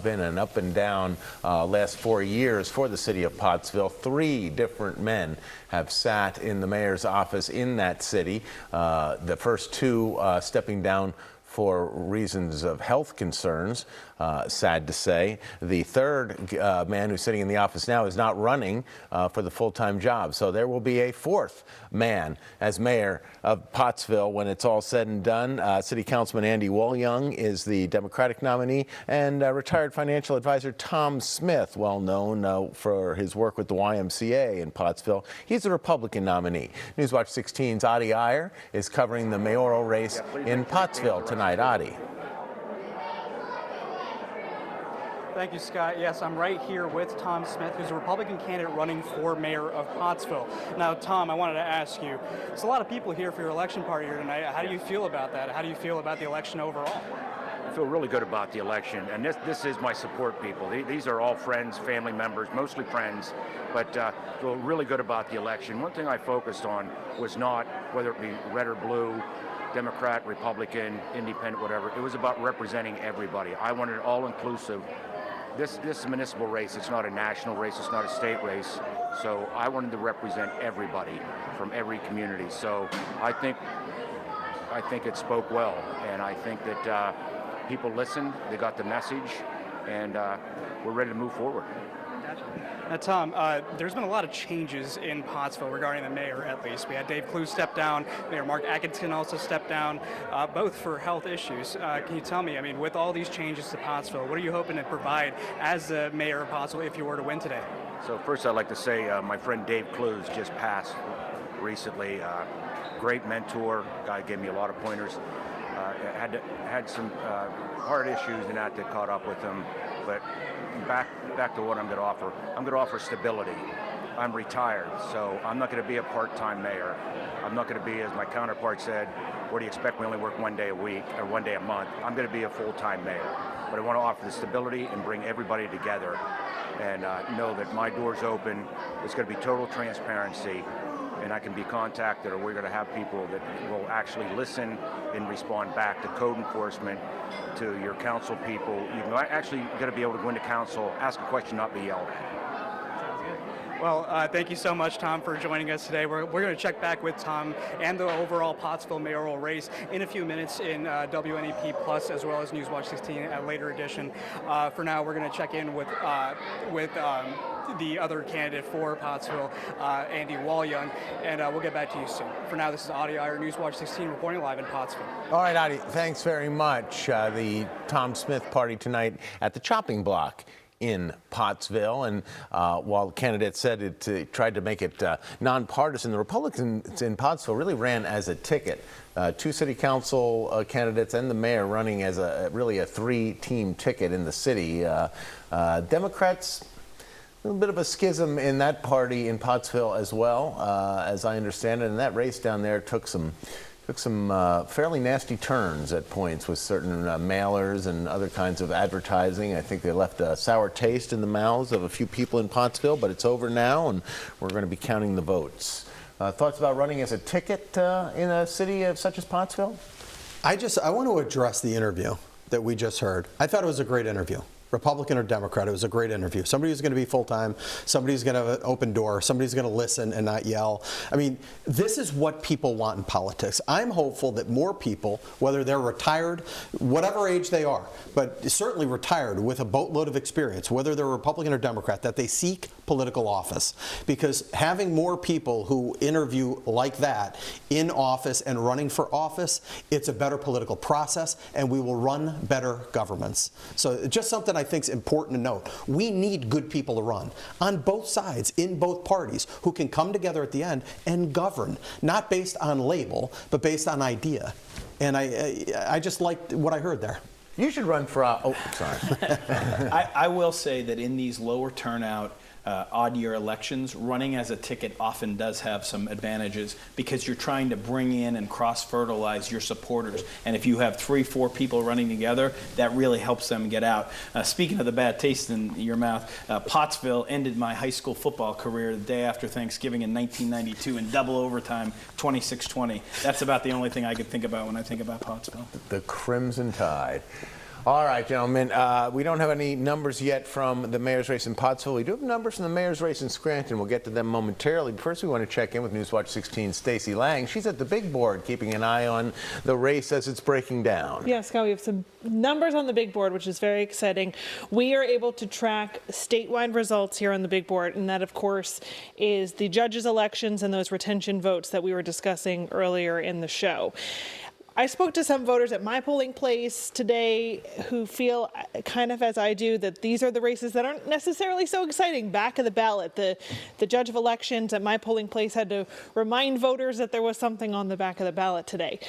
been an up and down last 4 years for the city of Pottsville. 3 different men have sat in the mayor's office in that city. The first 2 stepping down for reasons of health concerns, sad to say. The third man who's sitting in the office now is not running for the full-time job. So there will be a 4th man as mayor of Pottsville when it's all said and done. City Councilman Andy Wolyung is the Democratic nominee, and retired financial advisor Tom Smith, well known for his work with the YMCA in Pottsville, he's the Republican nominee. Newswatch 16's Adi Iyer is covering the mayoral race in Pottsville tonight. Adi. Thank you, Scott. Yes, I'm right here with Tom Smith, who's a Republican candidate running for mayor of Pottsville. Now, Tom, I wanted to ask you, there's a lot of people here for your election party here tonight. How do you feel about that? How do you feel about the election overall? I feel really good about the election, and this is my support people. These are all friends, family members, mostly friends, but feel really good about the election. One thing I focused on was not whether it be red or blue, Democrat, Republican, Independent, whatever. It was about representing everybody. I wanted it all-inclusive. This municipal race, it's not a national race, it's not a state race, so I wanted to represent everybody from every community. So I think it spoke well, and I think that people listened, they got the message, and we're ready to move forward. Now, Tom, there's been a lot of changes in Pottsville regarding the mayor, at least. We had Dave Clue step down, Mayor Mark Atkinson also stepped down, both for health issues. Can you tell me, I mean, with all these changes to Pottsville, what are you hoping to provide as the mayor of Pottsville if you were to win today? So first I'd like to say my friend Dave Clue just passed recently. Great mentor, guy gave me a lot of pointers. Had some heart issues and that caught up with him, but back to what I'm going to offer. I'm going to offer stability. I'm retired, so I'm not going to be a part-time mayor. I'm not going to be, as my counterpart said, what do you expect? We only work 1 day a week or 1 day a month. I'm going to be a full-time mayor, but I want to offer the stability and bring everybody together and know that my door's open. It's going to be total transparency, and I can be contacted, or we're going to have people that will actually listen and respond back to code enforcement, to your council people. You're actually going to be able to go into council, ask a question, not be yelled at. Well, thank you so much, Tom, for joining us today. We're going to check back with Tom and the overall Pottsville mayoral race in a few minutes in WNEP Plus, as well as Newswatch 16 at a later edition. For now, we're going to check in with the other candidate for Pottsville, Andy Wolyung, and we'll get back to you soon. For now, this is Adi Iyer, Newswatch 16, reporting live in Pottsville. All right, Adi, thanks very much. The Tom Smith party tonight at the Chopping Block in Pottsville, and while the candidate said it tried to make it nonpartisan, the Republicans in Pottsville really ran as a ticket. 2 city council candidates and the mayor running as really a 3-team ticket in the city. Democrats, a little bit of a schism in that party in Pottsville as well, as I understand it, and that race down there took some fairly nasty turns at points with certain mailers and other kinds of advertising. I think they left a sour taste in the mouths of a few people in Pottsville, but it's over now, and we're going to be counting the votes. Thoughts about running as a ticket in a city such as Pottsville? I want to address the interview that we just heard. I thought it was a great interview. Republican or Democrat. It was a great interview. Somebody who's going to be full-time, somebody who's going to have an open door, somebody's going to listen and not yell. I mean, this is what people want in politics. I'm hopeful that more people, whether they're retired, whatever age they are, but certainly retired with a boatload of experience, whether they're Republican or Democrat, that they seek political office. Because having more people who interview like that in office and running for office, it's a better political process, and we will run better governments. So just something I think is important to note. We need good people to run on both sides, in both parties, who can come together at the end and govern, not based on label, but based on idea. And I just liked what I heard there. You should run for, sorry. I will say that in these lower turnout, odd year elections, running as a ticket often does have some advantages because you're trying to bring in and cross-fertilize your supporters. And if you have 3-4 people running together, that really helps them get out. Speaking of the bad taste in your mouth, Pottsville ended my high school football career the day after Thanksgiving in 1992 in double overtime, 26-20. That's about the only thing I could think about when I think about Pottsville. The Crimson Tide. All right, gentlemen, we don't have any numbers yet from the mayor's race in Pottsville. We do have numbers from the mayor's race in Scranton. We'll get to them momentarily. But first, we want to check in with Newswatch 16's Stacey Lang. She's at the big board, keeping an eye on the race as it's breaking down. Yeah, Scott, we have some numbers on the big board, which is very exciting. We are able to track statewide results here on the big board, and that, of course, is the judges' elections and those retention votes that we were discussing earlier in the show. I spoke to some voters at my polling place today who feel kind of as I do that these are the races that aren't necessarily so exciting. Back of the ballot, the judge of elections at my polling place had to remind voters that there was something on the back of the ballot today.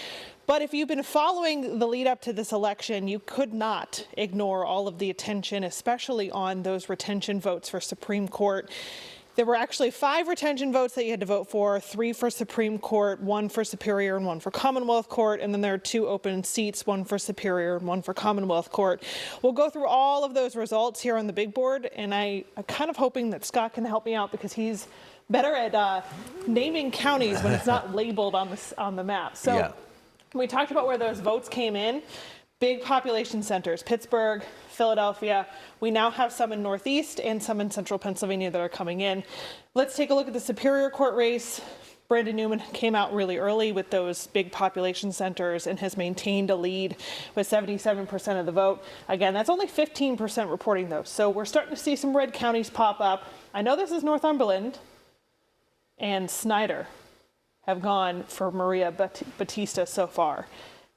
But if you've been following the lead up to this election, you could not ignore all of the attention, especially on those retention votes for Supreme Court. There were actually 5 retention votes that you had to vote for, 3 for Supreme Court, 1 for Superior, and 1 for Commonwealth Court, and then there are 2 open seats, 1 for Superior and 1 for Commonwealth Court. We'll go through all of those results here on the big board, and I'm kind of hoping that Scott can help me out because he's better at naming counties when it's not labeled on the map. So yeah. We talked about where those votes came in. Big population centers, Pittsburgh, Philadelphia. We now have some in Northeast and some in Central Pennsylvania that are coming in. Let's take a look at the Superior Court race. Brandon Newman came out really early with those big population centers and has maintained a lead with 77% of the vote. Again, that's only 15% reporting those. So we're starting to see some red counties pop up. I know this is Northumberland and Snyder have gone for Maria Batista so far,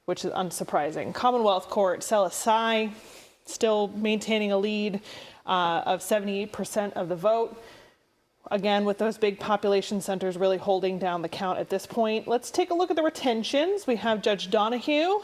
which is unsurprising. Commonwealth Court, Celisai, still maintaining a lead of 78% of the vote. Again, with those big population centers really holding down the count at this point. Let's take a look at the retentions. We have Judge Donahue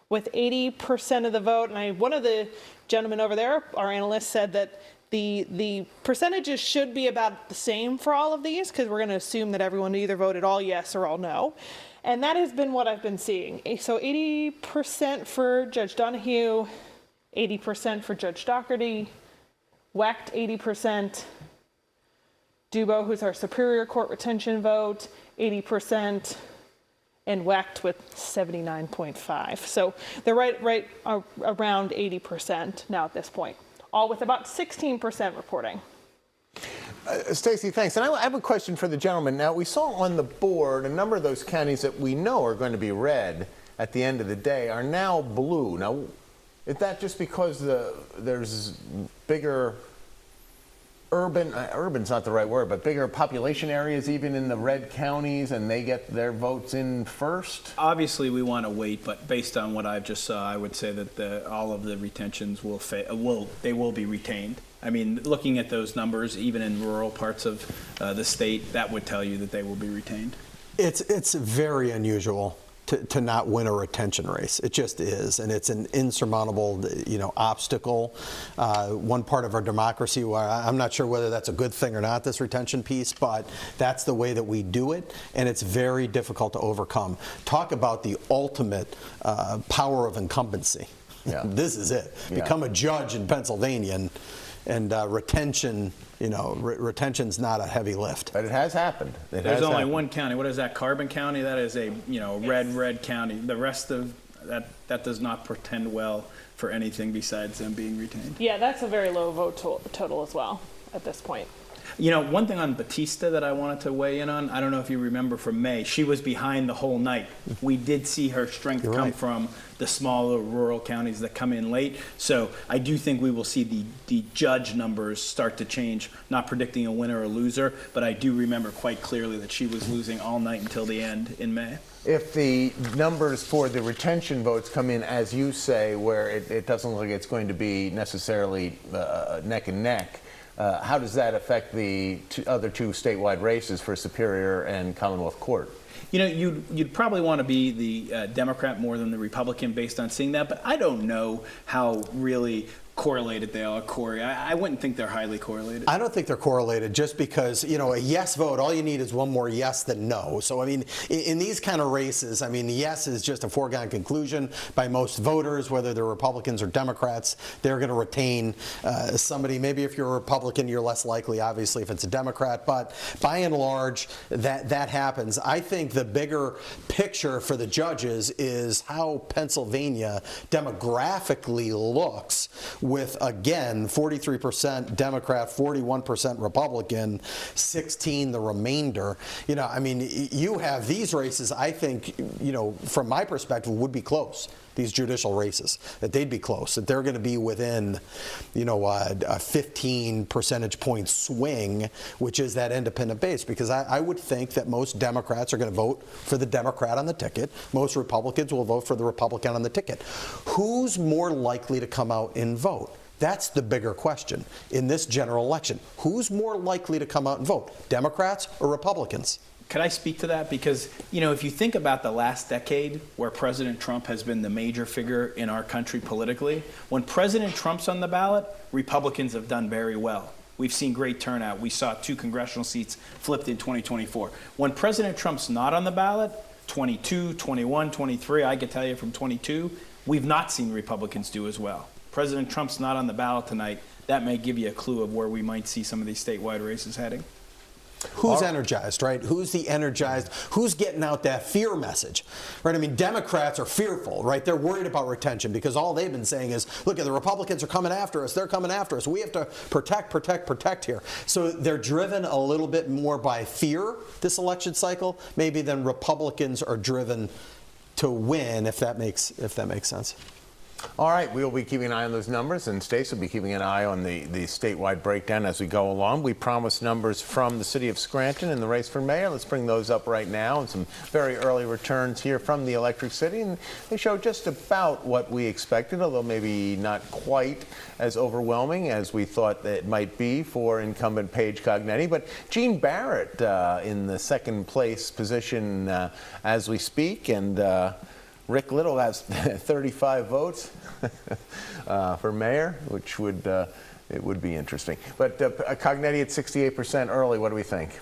with 80% of the vote. And one of the gentlemen over there, our analyst, said that the percentages should be about the same for all of these because we're going to assume that everyone either voted all yes or all no. And that has been what I've been seeing. So 80% for Judge Donahue, 80% for Judge Doherty, Wecht 80%, Dubo, who's our Superior Court retention vote, 80%, and Wecht with 79.5. So they're right around 80% now at this point, all with about 16% reporting. Stacey, thanks. And I have a question for the gentleman. Now, we saw on the board a number of those counties that we know are going to be red at the end of the day are now blue. Now, is that just because there's bigger urban's not the right word, but bigger population areas even in the red counties and they get their votes in first? Obviously, we want to wait, but based on what I've just saw, I would say that all of the retentions will be retained. I mean, looking at those numbers, even in rural parts of the state, that would tell you that they will be retained. It's very unusual to not win a retention race. It just is, and it's an insurmountable, obstacle. One part of our democracy where I'm not sure whether that's a good thing or not, this retention piece, but that's the way that we do it, and it's very difficult to overcome. Talk about the ultimate power of incumbency. Yeah. This is it. Yeah. Become a judge in Pennsylvania, and retention. Retention's not a heavy lift. But it has happened. There's only one county. What is that? Carbon County? That is a red county. The rest of that does not portend well for anything besides them being retained. Yeah, that's a very low vote total as well at this point. You know, one thing on Batista that I wanted to weigh in on, I don't know if you remember from May, she was behind the whole night. We did see her strength come from the smaller rural counties that come in late. So I do think we will see the judge numbers start to change, not predicting a winner or loser, but I do remember quite clearly that she was losing all night until the end in May. If the numbers for the retention votes come in, as you say, where it doesn't look like it's going to be necessarily neck and neck, how does that affect the other two statewide races for Superior and Commonwealth Court? You know, you'd probably want to be the Democrat more than the Republican based on seeing that, but I don't know how really correlated they are, Corey. I wouldn't think they're highly correlated. I don't think they're correlated just because, you know, a yes vote, all you need is one more yes than no. So, I mean, in these kind of races, I mean, yes is just a foregone conclusion by most voters, whether they're Republicans or Democrats. They're going to retain somebody. Maybe if you're a Republican, you're less likely, obviously, if it's a Democrat. But by and large, that happens. I think the bigger picture for the judges is how Pennsylvania demographically looks, with, again, 43% Democrat, 41% Republican, 16 the remainder. You know, I mean, you have these races, I think, you know, from my perspective, would be close. These judicial races, that they'd be close, that they're going to be within, you know, a 15 percentage point swing, which is that independent base. Because I would think that most Democrats are going to vote for the Democrat on the ticket. Most Republicans will vote for the Republican on the ticket. Who's more likely to come out and vote? That's the bigger question in this general election. Who's more likely to come out and vote, Democrats or Republicans? Could I speak to that? Because, you know, if you think about the last decade where President Trump has been the major figure in our country politically, when President Trump's on the ballot, Republicans have done very well. We've seen great turnout. We saw 2 congressional seats flipped in 2024. When President Trump's not on the ballot, 22, 21, 23, I can tell you from 22, we've not seen Republicans do as well. President Trump's not on the ballot tonight. That may give you a clue of where we might see some of these statewide races heading. Who's energized, right? Who's the energized? Who's getting out that fear message, right? I mean, Democrats are fearful, right? They're worried about retention because all they've been saying is, look, the Republicans are coming after us. They're coming after us. We have to protect here. So they're driven a little bit more by fear this election cycle, maybe than Republicans are driven to win, if that makes sense. All right, we'll be keeping an eye on those numbers, and Stacey will be keeping an eye on the statewide breakdown as we go along. We promised numbers from the city of Scranton in the race for mayor. Let's bring those up right now, and some very early returns here from the Electric City, and they show just about what we expected, although maybe not quite as overwhelming as we thought that it might be for incumbent Paige Cognetti. But Jean Barrett in the second place position as we speak, and Rick Little has 35 votes for mayor, which would it would be interesting. But Cognetti at 68% early. What do we think?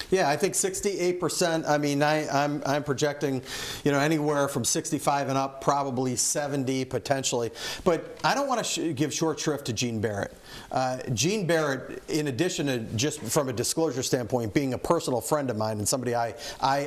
Yeah, I think 68%. I mean, I'm projecting, you know, anywhere from 65 and up, probably 70 potentially. But I don't want to give short shrift to Jean Barrett. Jean Barrett, in addition to just from a disclosure standpoint, being a personal friend of mine and somebody I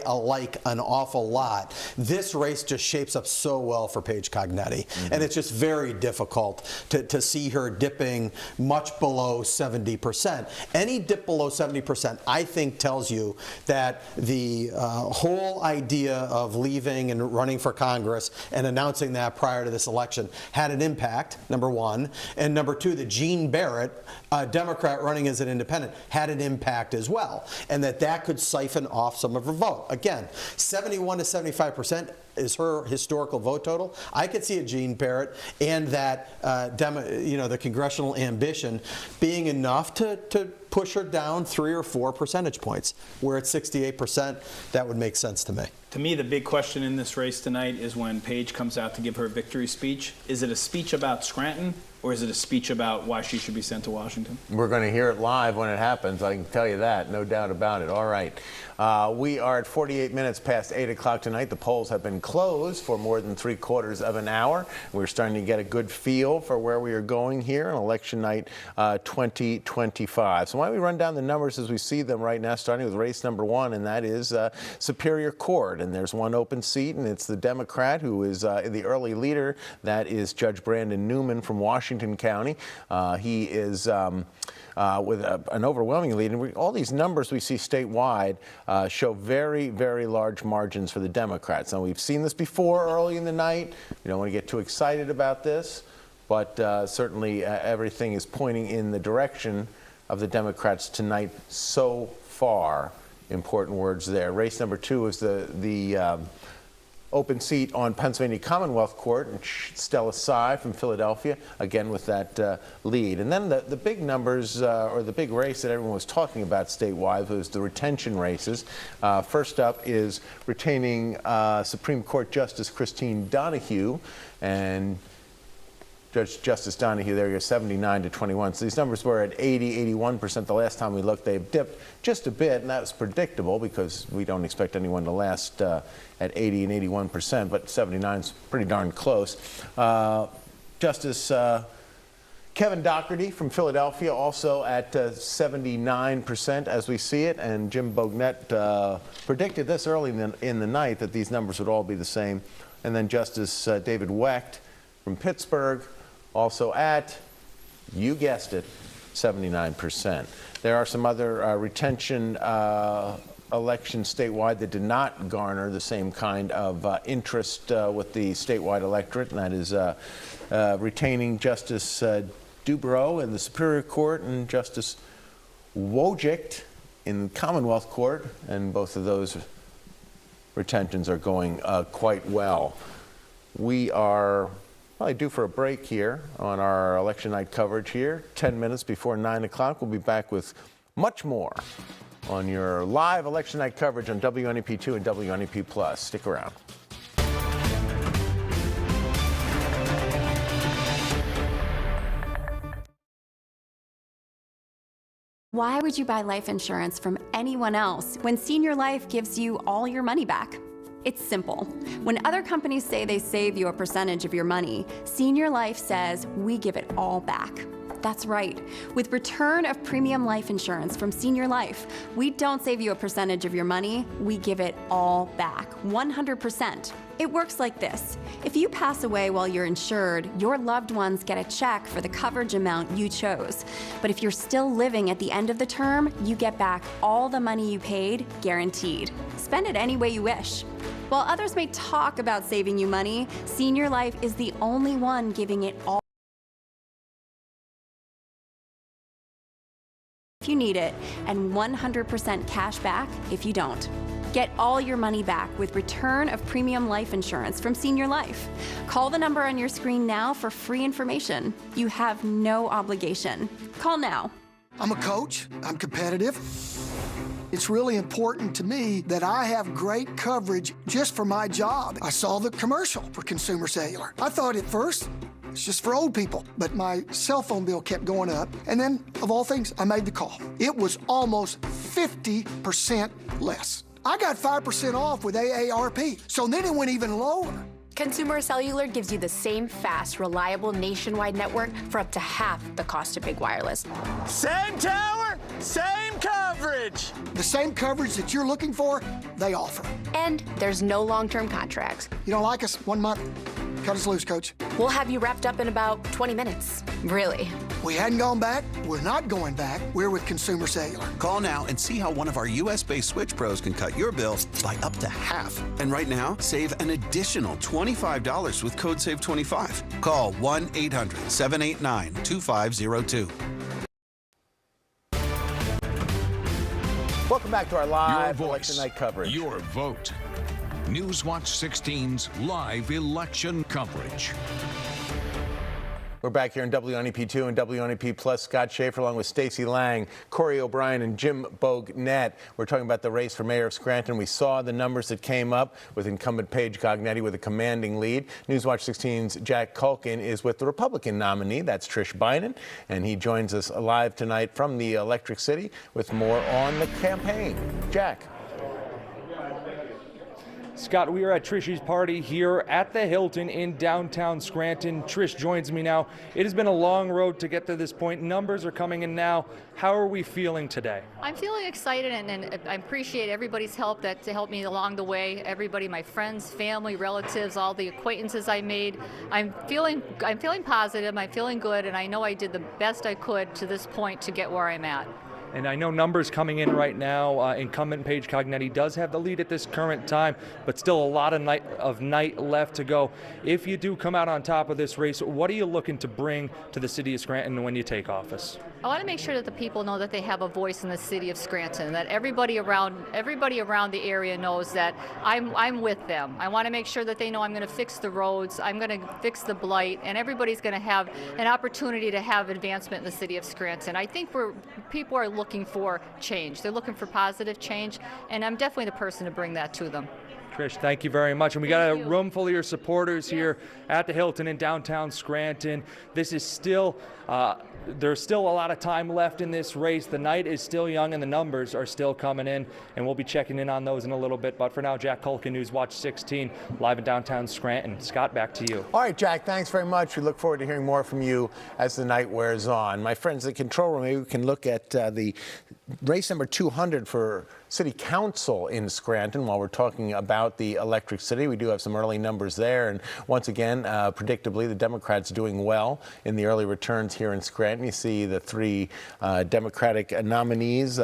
like an awful lot, this race just shapes up so well for Paige Cognetti. And it's just very difficult to see her dipping much below 70%. Any dip below 70%, I think, tells you that the whole idea of leaving and running for Congress and announcing that prior to this election had an impact, number one. And number two, that Jean Barrett, a Democrat running as an independent, had an impact as well. And that could siphon off some of her vote. Again, 71 to 75% is her historical vote total. I could see a Jean Barrett and that, the congressional ambition being enough to push her down 3 or 4 percentage points. We're at 68%. That would make sense to me. To me, the big question in this race tonight is when Paige comes out to give her victory speech. Is it a speech about Scranton, or is it a speech about why she should be sent to Washington? We're going to hear it live when it happens. I can tell you that, no doubt about it. All right. We are at 48 minutes past 8 o'clock tonight. The polls have been closed for more than 3/4 of an hour. We're starting to get a good feel for where we are going here on election night 2025. So why don't we run down the numbers as we see them right now, starting with race number 1, and that is Superior Court. And there's one open seat, and it's the Democrat who is the early leader. That is Judge Brandon Newman from Washington County. He is with an overwhelming lead. And all these numbers we see statewide show very, very large margins for the Democrats. Now, we've seen this before early in the night. We don't want to get too excited about this, but certainly everything is pointing in the direction of the Democrats tonight so far. Important words there. Race number 2 is the open seat on Pennsylvania Commonwealth Court, and Stella Sy from Philadelphia, again with that lead. And then the big numbers, or the big race that everyone was talking about statewide, was the retention races. First up is retaining Supreme Court Justice Christine Donahue, and Justice Donahue, there you're 79-21. So these numbers were at 80-81%. The last time we looked, they've dipped just a bit, and that was predictable because we don't expect anyone to last at 80 and 81%, but 79 is pretty darn close. Justice Kevin Dougherty from Philadelphia also at 79% as we see it, and Jim Bognett predicted this early in the night that these numbers would all be the same. And then Justice David Wecht from Pittsburgh also at, you guessed it, 79%. There are some other retention elections statewide that did not garner the same kind of interest with the statewide electorate, and that is retaining Justice Dubrow in the Superior Court and Justice Wojcik in the Commonwealth Court, and both of those retentions are going quite well. We are probably due for a break here on our election night coverage here. 10 minutes before 9 o'clock. We'll be back with much more on your live election night coverage on WNEP2 and WNEP+. Stick around. Why would you buy life insurance from anyone else when Senior Life gives you all your money back? It's simple. When other companies say they save you a percentage of your money, Senior Life says we give it all back. That's right. With return of premium life insurance from Senior Life, we don't save you a percentage of your money, we give it all back, 100%. It works like this. If you pass away while you're insured, your loved ones get a check for the coverage amount you chose. But if you're still living at the end of the term, you get back all the money you paid, guaranteed. Spend it any way you wish. While others may talk about saving you money, Senior Life is the only one giving it all if you need it, and 100% cash back if you don't. Get all your money back with return of premium life insurance from Senior Life. Call the number on your screen now for free information. You have no obligation. Call now. I'm a coach. I'm competitive. It's really important to me that I have great coverage just for my job. I saw the commercial for Consumer Cellular. I thought at first, it's just for old people, but my cell phone bill kept going up, and then, of all things, I made the call. It was almost 50% less. I got 5% off with AARP, so then it went even lower. Consumer Cellular gives you the same fast, reliable nationwide network for up to half the cost of big wireless. Same tower, same coverage. The same coverage that you're looking for, they offer. And there's no long-term contracts. You don't like us? 1 month. Cut us loose, Coach. We'll have you wrapped up in about 20 minutes. Really. We hadn't gone back. We're not going back. We're with Consumer Cellular. Call now and see how one of our U.S.-based Switch Pros can cut your bill by up to half. And right now, save an additional $25 with code SAVE25. Call 1-800-789-2502. Welcome back to our live election night coverage. Your vote. Newswatch 16's live election coverage. We're back here in WNEP2 and WNEP Plus. Scott Schaefer along with Stacey Lang, Corey O'Brien, and Jim Bognett. We're talking about the race for mayor of Scranton. We saw the numbers that came up with incumbent Paige Cognetti with a commanding lead. Newswatch 16's Jack Culkin is with the Republican nominee. That's Trish Bynum, and he joins us live tonight from the Electric City with more on the campaign. Jack. Scott, we are at Trish's party here at the Hilton in downtown Scranton. Trish joins me now. It has been a long road to get to this point. Numbers are coming in now. How are we feeling today? I'm feeling excited, and I appreciate everybody's help to help me along the way. Everybody, my friends, family, relatives, all the acquaintances I made. I'm feeling positive. I'm feeling good, and I know I did the best I could to this point to get where I'm at. And I know numbers coming in right now. Incumbent Paige Cognetti does have the lead at this current time, but still a lot of night left to go. If you do come out on top of this race, what are you looking to bring to the city of Scranton when you take office? I want to make sure that the people know that they have a voice in the city of Scranton, that everybody around the area knows that I'm with them. I want to make sure that they know I'm going to fix the roads, I'm going to fix the blight, and everybody's going to have an opportunity to have advancement in the city of Scranton. I think people are looking for change. They're looking for positive change, and I'm definitely the person to bring that to them. Trish, thank you very much. And we got a room full of your supporters here at the Hilton in downtown Scranton. This is still, there's still a lot of time left in this race. The night is still young and the numbers are still coming in, and we'll be checking in on those in a little bit. But for now, Jack Culkin, Newswatch 16, live in downtown Scranton. Scott, back to you. All right, Jack, thanks very much. We look forward to hearing more from you as the night wears on. My friends at the control room, maybe we can look at the race number 200 for City Council in Scranton while we're talking about the Electric City. We do have some early numbers there, and once again, predictably, the Democrats doing well in the early returns here in Scranton. You see the three Democratic nominees,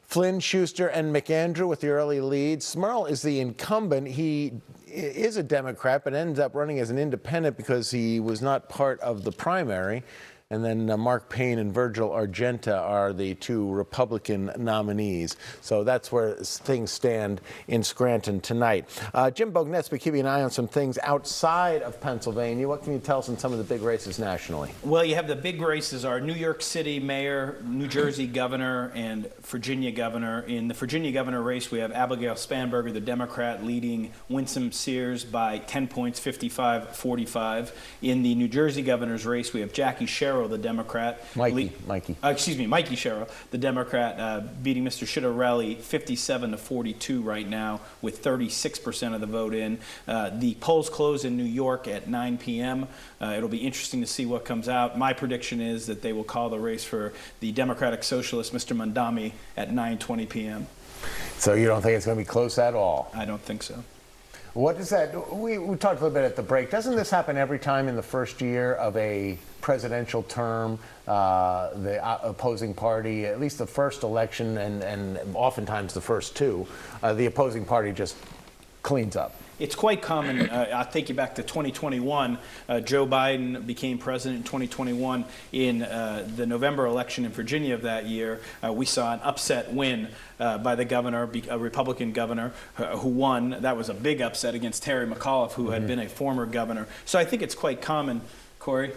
Flynn, Schuster, and McAndrew with the early lead. Smurl is the incumbent. He is a Democrat, but ends up running as an independent because he was not part of the primary. And then Mark Payne and Virgil Argenta are the two Republican nominees. So that's where things stand in Scranton tonight. Jim Bognett's been keeping an eye on some things outside of Pennsylvania. What can you tell us on some of the big races nationally? Well, you have the big races are New York City mayor, New Jersey governor, and Virginia governor. In the Virginia governor race, we have Abigail Spanberger, the Democrat, leading Winsome Sears by 10 points, 55-45. In the New Jersey governor's race, we have Jackie Sherrill, the Democrat. Mikey Sherrill, the Democrat, beating Mr. Schiaparelli 57-42 right now with 36% of the vote in. The polls close in New York at 9 p.m. It'll be interesting to see what comes out. My prediction is that they will call the race for the Democratic Socialist, Mr. Mondami, at 9:20 p.m. So you don't think it's going to be close at all? I don't think so. What is that? We talked a little bit at the break. Doesn't this happen every time in the first year of a presidential term? The opposing party, at least the first election and oftentimes the first two, the opposing party just cleans up. It's quite common. I'll take you back to 2021. Joe Biden became president in 2021. In the November election in Virginia of that year, we saw an upset win by the governor, a Republican governor who won. That was a big upset against Terry McAuliffe, who had been a former governor. So I think it's quite common, Corey.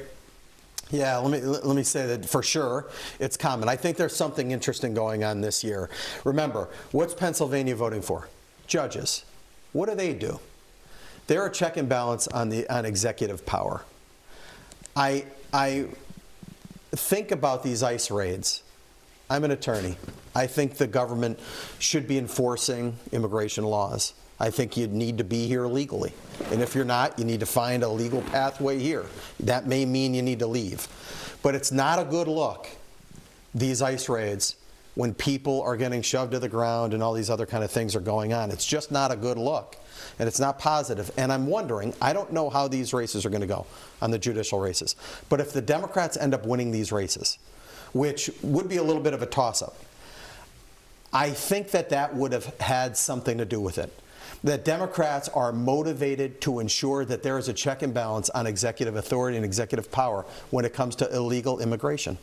Yeah, let me say that for sure it's common. I think there's something interesting going on this year. Remember, what's Pennsylvania voting for? Judges. What do? They're a check and balance on executive power. I think about these ICE raids. I'm an attorney. I think the government should be enforcing immigration laws. I think you need to be here legally. And if you're not, you need to find a legal pathway here. That may mean you need to leave. But it's not a good look, these ICE raids, when people are getting shoved to the ground and all these other kind of things are going on. It's just not a good look. And it's not positive. And I'm wondering, I don't know how these races are going to go on the judicial races. But if the Democrats end up winning these races, which would be a little bit of a toss-up, I think that would have had something to do with it. That Democrats are motivated to ensure that there is a check and balance on executive authority and executive power when it comes to illegal immigration.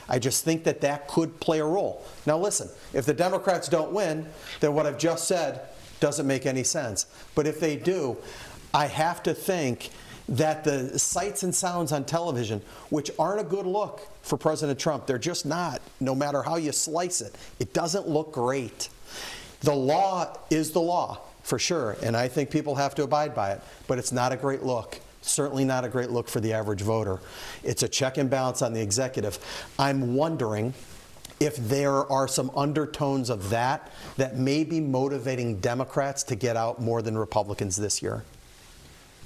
I just think that could play a role. Now listen, if the Democrats don't win, then what I've just said doesn't make any sense. But if they do, I have to think that the sights and sounds on television, which aren't a good look for President Trump, they're just not, no matter how you slice it. It doesn't look great. The law is the law, for sure, and I think people have to abide by it, but it's not a great look. Certainly not a great look for the average voter. It's a check and balance on the executive. I'm wondering if there are some undertones of that may be motivating Democrats to get out more than Republicans this year.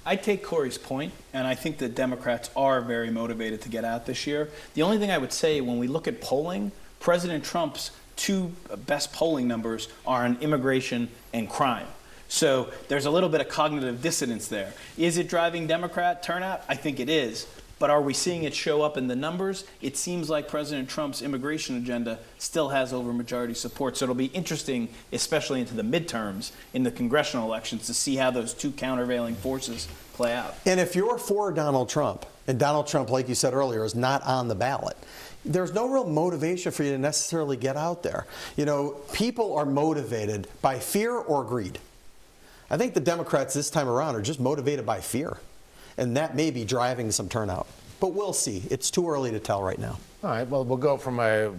I take Corey's point, and I think that Democrats are very motivated to get out this year. The only thing I would say, when we look at polling, President Trump's two best polling numbers are on immigration and crime. So there's a little bit of cognitive dissonance there. Is it driving Democrat turnout? I think it is. But are we seeing it show up in the numbers? It seems like President Trump's immigration agenda still has overmajority support. So it'll be interesting, especially into the midterms in the congressional elections, to see how those two countervailing forces play out. And if you're for Donald Trump, and Donald Trump, like you said earlier, is not on the ballot, there's no real motivation for you to necessarily get out there. You know, people are motivated by fear or greed. I think the Democrats this time around are just motivated by fear. And that may be driving some turnout. But we'll see. It's too early to tell right now. All right, well, we'll go from a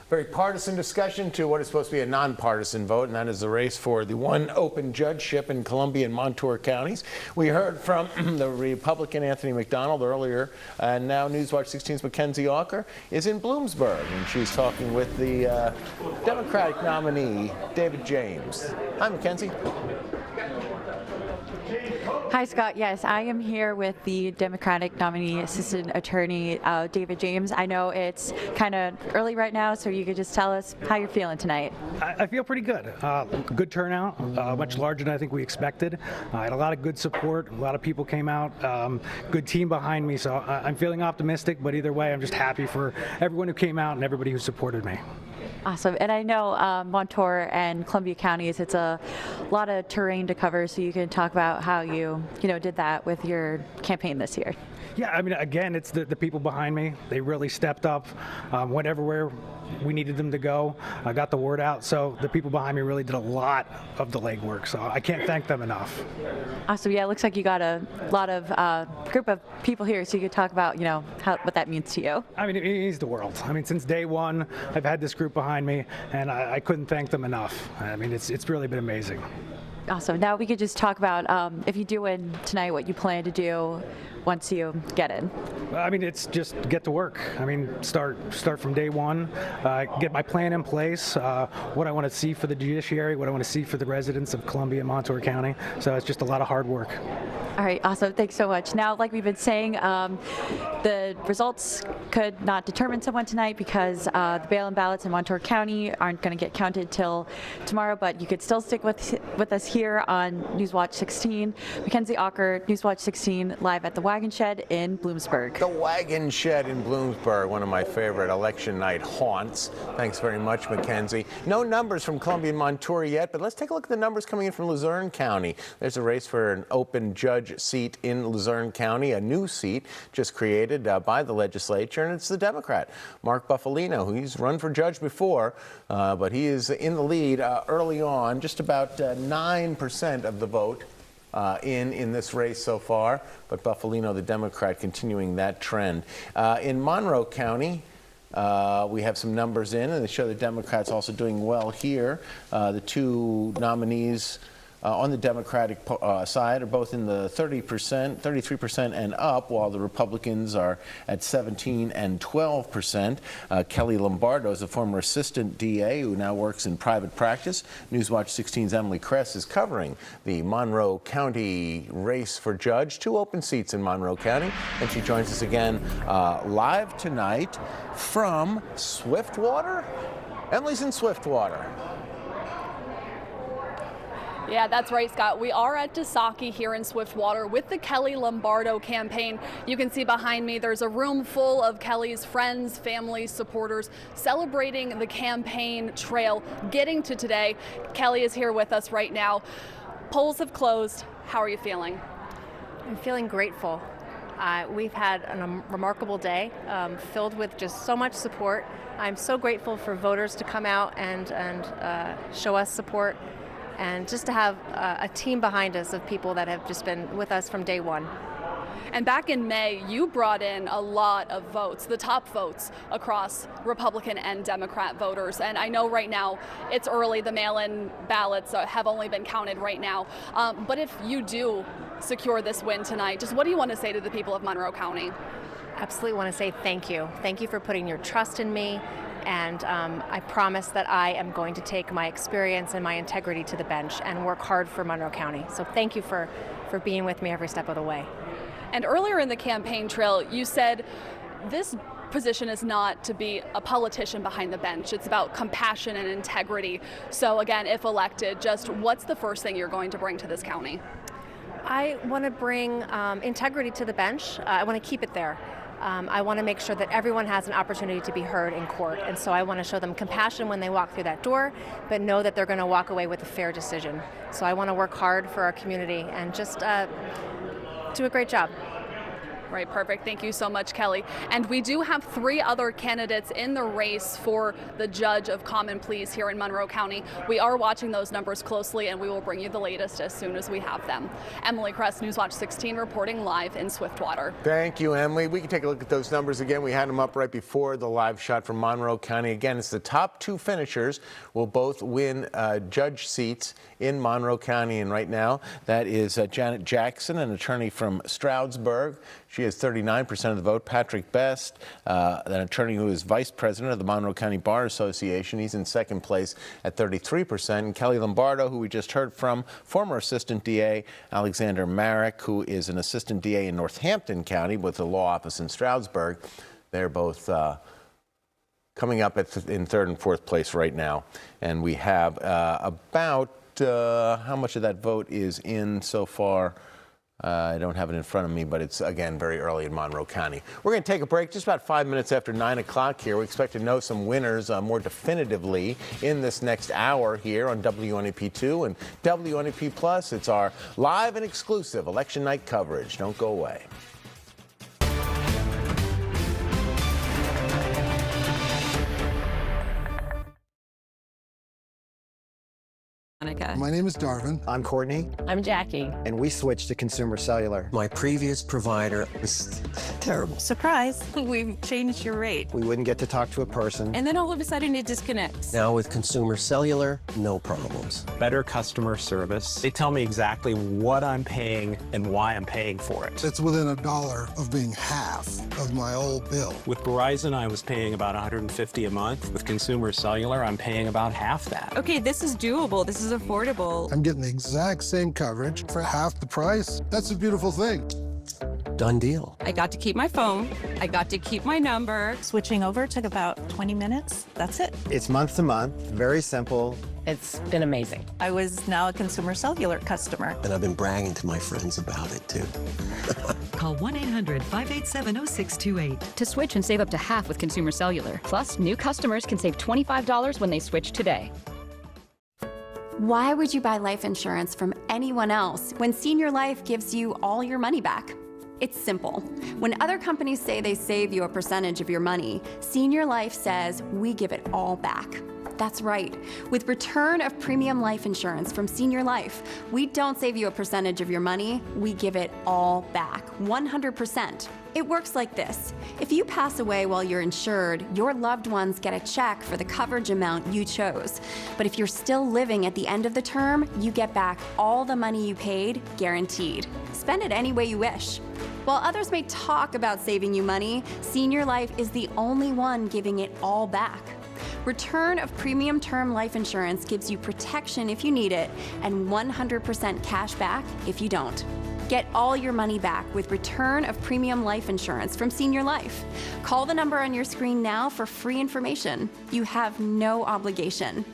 very partisan discussion to what is supposed to be a nonpartisan vote, and that is the race for the one open judgeship in Columbia and Montour counties. We heard from the Republican Anthony McDonald earlier, and now Newswatch 16's Mackenzie Walker is in Bloomsburg, and she's talking with the Democratic nominee, David James. Hi, Mackenzie. Hi, Scott. Yes, I am here with the Democratic nominee, Assistant Attorney David James. I know it's kind of early right now, so you could just tell us how you're feeling tonight. I feel pretty good. Good turnout, much larger than I think we expected. I had a lot of good support. A lot of people came out. Good team behind me, so I'm feeling optimistic. But either way, I'm just happy for everyone who came out and everybody who supported me. Awesome. And I know Montour and Columbia counties, it's a lot of terrain to cover, so you can talk about how you did that with your campaign this year. Yeah, I mean, again, it's the people behind me. They really stepped up, went everywhere we needed them to go. I got the word out, so the people behind me really did a lot of the legwork, so I can't thank them enough. Awesome. Yeah, it looks like you got a lot of group of people here, so you could talk about, what that means to you. I mean, it means the world. I mean, since day one, I've had this group behind me, and I couldn't thank them enough. I mean, it's really been amazing. Awesome. Now we could just talk about, if you do win tonight, what you plan to do once you get in. I mean, it's just get to work. I mean, start from day one, get my plan in place, what I want to see for the judiciary, what I want to see for the residents of Columbia and Montour County. So it's just a lot of hard work. All right, awesome. Thanks so much. Now, like we've been saying, the results could not determine someone tonight because the mail-in ballots in Montour County aren't going to get counted till tomorrow, but you could still stick with us here on Newswatch 16. Mackenzie Walker, Newswatch 16, live at the Wagon Shed in Bloomsburg. The Wagon Shed in Bloomsburg, one of my favorite election night haunts. Thanks very much, Mackenzie. No numbers from Columbia and Montour yet, but let's take a look at the numbers coming in from Luzerne County. There's a race for an open judge seat in Luzerne County, a new seat just created by the legislature, and it's the Democrat, Mark Buffalino. He's run for judge before, but he is in the lead early on, just about 9% of the vote in this race so far, but Buffalino, the Democrat, continuing that trend. In Monroe County, we have some numbers in, and they show the Democrats also doing well here. The two nominees on the Democratic side are both in the 33% and up, while the Republicans are at 17 and 12%. Kelly Lombardo is a former assistant DA who now works in private practice. Newswatch 16's Emily Kress is covering the Monroe County race for judge. Two open seats in Monroe County, and she joins us again live tonight from Swiftwater. Emily's in Swiftwater. Yeah, that's right, Scott. We are at Dasaki here in Swiftwater with the Kelly Lombardo campaign. You can see behind me there's a room full of Kelly's friends, family, supporters celebrating the campaign trail getting to today. Kelly is here with us right now. Polls have closed. How are you feeling? I'm feeling grateful. We've had a remarkable day filled with just so much support. I'm so grateful for voters to come out and show us support, and just to have a team behind us of people that have just been with us from day one. And back in May, you brought in a lot of votes, the top votes across Republican and Democrat voters. And I know right now it's early, the mail-in ballots have only been counted right now. But if you do secure this win tonight, just what do you want to say to the people of Monroe County? Absolutely want to say thank you. Thank you for putting your trust in me. And I promise that I am going to take my experience and my integrity to the bench and work hard for Monroe County. So thank you for being with me every step of the way. And earlier in the campaign trail, you said this position is not to be a politician behind the bench. It's about compassion and integrity. So again, if elected, just what's the first thing you're going to bring to this county? I want to bring integrity to the bench. I want to keep it there. I want to make sure that everyone has an opportunity to be heard in court. And so I want to show them compassion when they walk through that door, but know that they're going to walk away with a fair decision. So I want to work hard for our community and just do a great job. Right, perfect. Thank you so much, Kelly. And we do have 3 other candidates in the race for the Judge of Common Pleas here in Monroe County. We are watching those numbers closely, and we will bring you the latest as soon as we have them. Emily Kress, Newswatch 16, reporting live in Swiftwater. Thank you, Emily. We can take a look at those numbers again. We had them up right before the live shot from Monroe County. Again, it's the top 2 finishers will both win judge seats in Monroe County. And right now, that is Janet Jackson, an attorney from Stroudsburg. She has 39% of the vote. Patrick Best, an attorney who is vice president of the Monroe County Bar Association. He's in second place at 33%. And Kelly Lombardo, who we just heard from, former assistant DA Alexander Marek, who is an assistant DA in Northampton County with the law office in Stroudsburg. They're both coming up in third and fourth place right now. And we have about how much of that vote is in so far? I don't have it in front of me, but it's, again, very early in Monroe County. We're going to take a break just about 5 minutes after 9 o'clock here. We expect to know some winners more definitively in this next hour here on WNEP2 and WNEP Plus. It's our live and exclusive election night coverage. Don't go away. My name is Darvin. I'm Courtney. I'm Jackie. And we switched to Consumer Cellular. My previous provider was terrible. Surprise, we've changed your rate. We wouldn't get to talk to a person. And then all of a sudden it disconnects. Now with Consumer Cellular, no problems. Better customer service. They tell me exactly what I'm paying and why I'm paying for it. It's within $1 of being half of my old bill. With Verizon, I was paying about $150 a month. With Consumer Cellular, I'm paying about half that. Okay, this is doable. This is affordable. I'm getting the exact same coverage for half the price. That's a beautiful thing. Done deal. I got to keep my phone. I got to keep my number. Switching over took about 20 minutes. That's it. It's month to month, very simple. It's been amazing. I was now a Consumer Cellular customer. And I've been bragging to my friends about it too. Call 1-800-587-0628. To switch and save up to half with Consumer Cellular. Plus, new customers can save $25 when they switch today. Why would you buy life insurance from anyone else when Senior Life gives you all your money back? It's simple. When other companies say they save you a percentage of your money, Senior Life says we give it all back. That's right. With return of premium life insurance from Senior Life, we don't save you a percentage of your money, we give it all back, 100%. It works like this. If you pass away while you're insured, your loved ones get a check for the coverage amount you chose. But if you're still living at the end of the term, you get back all the money you paid, guaranteed. Spend it any way you wish. While others may talk about saving you money, Senior Life is the only one giving it all back. Return of premium term life insurance gives you protection if you need it and 100% cash back if you don't. Get all your money back with return of premium life insurance from Senior Life. Call the number on your screen now for free information. You have no obligation.